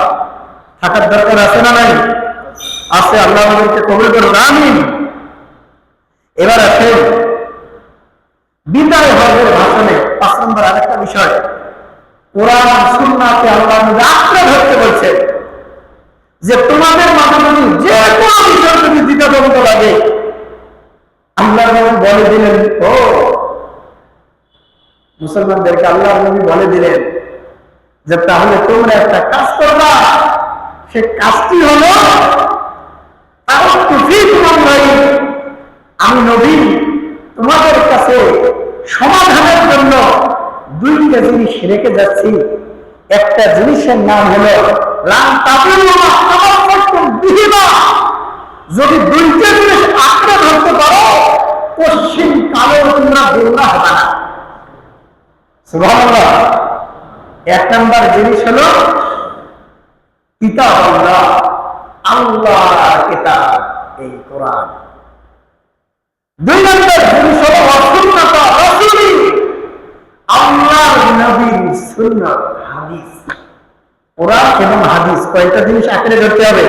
থাকার দরকার আছে না নাই? আছে। আল্লাহ আমাদেরকে কবুল করুন, আমিন। এবার আসেন বিদায় হজের ভাষণে 5 নম্বর আরেকটা বিষয়, কোরআন সুন্নাহকে আল্লাহ নবী আঁকড়ে ধরতে বলছেন যে তোমাদের মাঝে যদি যে কোনো বিষয় যদি দ্বিধাদ্বন্দ্ব লাগে, আল্লাহ নবী বলে দিলেন, ও মুসলমানদেরকে আল্লাহ নবী বলে দিলেন যে তাহলে তোমরা একটা কাজ করবা, সে কাজটি হলো আমি নবী তোমাদের কাছে সমাধানের জন্য 2টা জিনিস রেখে যাচ্ছি। একটা জিনিসের নাম হলো যদি 2টা জিনিস আঁকড়ে ধরতে পারো, পশ্চিম কালেও তোমরা গোমরা হবে না। সুবহানাল্লাহ। 1 নম্বর জিনিস হলো কিতাব আল্লাহ, আল্লাহর কিতাব এই কোরআন। 2 নম্বর জিনিস হলো সুন্নাত রাসূলি, আল্লাহর নবীর সুন্নাত হাদিস। কোরআন এবং হাদিস কয়টা জিনিস আঁকড়ে ধরতে হবে?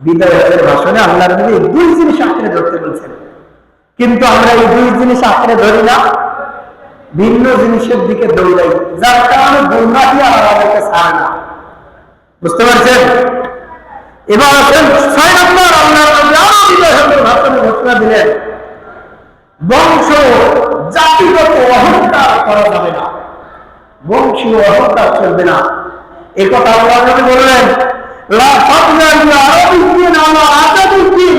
বিদায়ের ভাষণে আল্লাহর নবী 2 জিনিস আঁকড়ে ধরতে বলছেন, কিন্তু আমরা এই 2 জিনিস আঁকড়ে ধরি না, ভিন্ন জিনিসের দিকে দৌড়াই, যার কারণে গোমরাহি আমাদেরকে ছাড়ে না। বুঝতে পারছেন? এবার আসেন 6 নম্বর, আল্লাহর নবী আরো বিদায়ের ভাষণে ঘোষণা দিলেন, বংশ জাতিগত অহংকার করা যাবে না, বংশীয় অহংকার চলবে না। এই কথা আল্লাহ নবী বললেন, লা ফাদলা লি আরাবিয়্যিন আলা আজাবিয়্যিন,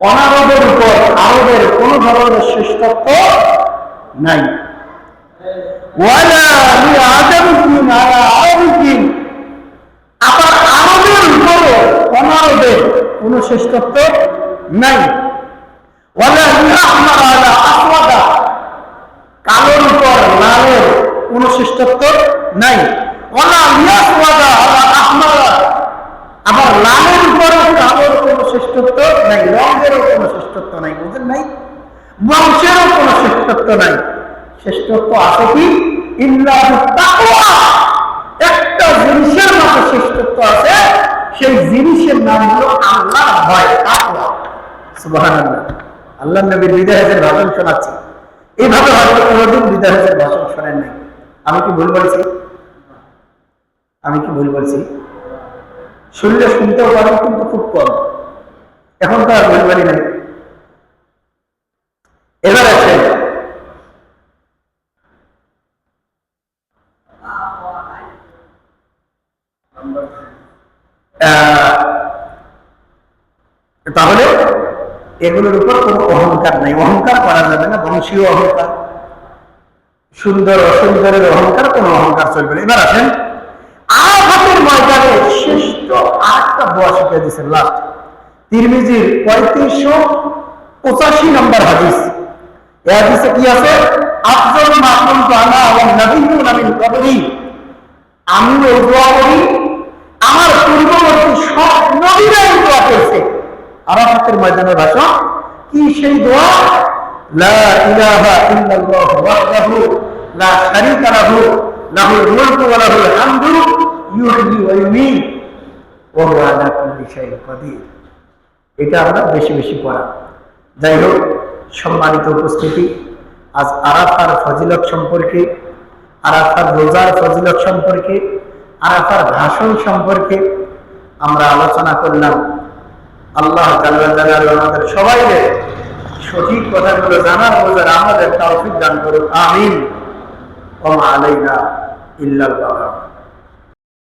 অনারবের উপর আরবের কোন ধরনের শ্রেষ্ঠত্ব নাই। ওয়ালা লি আজাবিয়্যিন আলা আরাবিয়্যিন, আবার আরবের উপর অনারবের কোন শ্রেষ্ঠত্ব নাই। ওয়ালা লি আহমার আলা আসওয়াদা, কালোর উপর লালের কোন শ্রেষ্ঠত্ব নাই। ওয়ালা লি আসওয়াদা আলা আহমার, আবার লালের উপরও কালোর কোন শ্রেষ্ঠত্ব নাই, রঙেরও কোন শ্রেষ্ঠত্ব নাই। বুঝেন নাই? বংশেরও কোন শ্রেষ্ঠত্ব নাই। শ্রেষ্ঠত্ব আছে কি? ইল্লা তাকওয়া। একটা জিনিসের মধ্যে শ্রেষ্ঠত্ব আছে, সেই জিনিসের নাম হলো আল্লাহর ভয়, তাকওয়া। সুবহানাল্লাহ। আল্লাহ নবীর বিদায়ের ভাষণ শোনাচ্ছি, এইভাবে হয়তো কোনোদিন বিদায়ের ভাষণ শোনেন নাই। আমি কি ভুল বলছি? আমি কি ভুল বলছি? শুনলে শুনতেও পারেন, কিন্তু খুব কম। এখন তো আর ভুল বলি নাই। এবার আছে তাহলে এগুলোর উপর কোনো অহংকার নাই, অহংকার করা যাবে না। বংশীয় অহংকার, সুন্দর অসুন্দরের অহংকার, কোনো অহংকার চলবে না। এবার আসেন আরাফাতের ময়দানে শ্রেষ্ঠ আরেকটা দোয়া শিখিয়ে দিয়েছেন, লাস্ট তিরমিজির 3585 নম্বর হাদিস। এই হাদিসে কি আছে? আফজাল মা কুনতু আনা ওয়া নাবিয়্যুনা মিন ক্বাবলি, আমি এই দোয়া করি, আমার পূর্ববর্তী সব নবীরা এই দোয়া করেছে। আরাফাতের ময়দানের ভাষণ কি সেই দোয়া? লা ইলাহা ইল্লাল্লাহু ওয়াহদাহু লা শারীকা লাহু লাহুল মুলকু ওয়া লাহুল হামদু ইউহয়ি ওয়া ইউমীত ওয়া হুয়া আলা কুল্লি শাইইন কাদির। এটা আমরা বেশি বেশি পড়া। যাই হোক, সম্মানিত উপস্থিতি, আজ আরাফার ফজিলত সম্পর্কে, আরাফার রোজার ফজিলত সম্পর্কে, আরাফার ভাষণ সম্পর্কে আমরা আলোচনা করলাম। আল্লাহ জাল্লা জালালুহু আমাদের সবাইকে সঠিক কথাগুলো জানার, বোঝার আমাদের তৌফিক দান করুন। আমিন। ওয়া মা আলাইনা ইল্লাল বালাগ।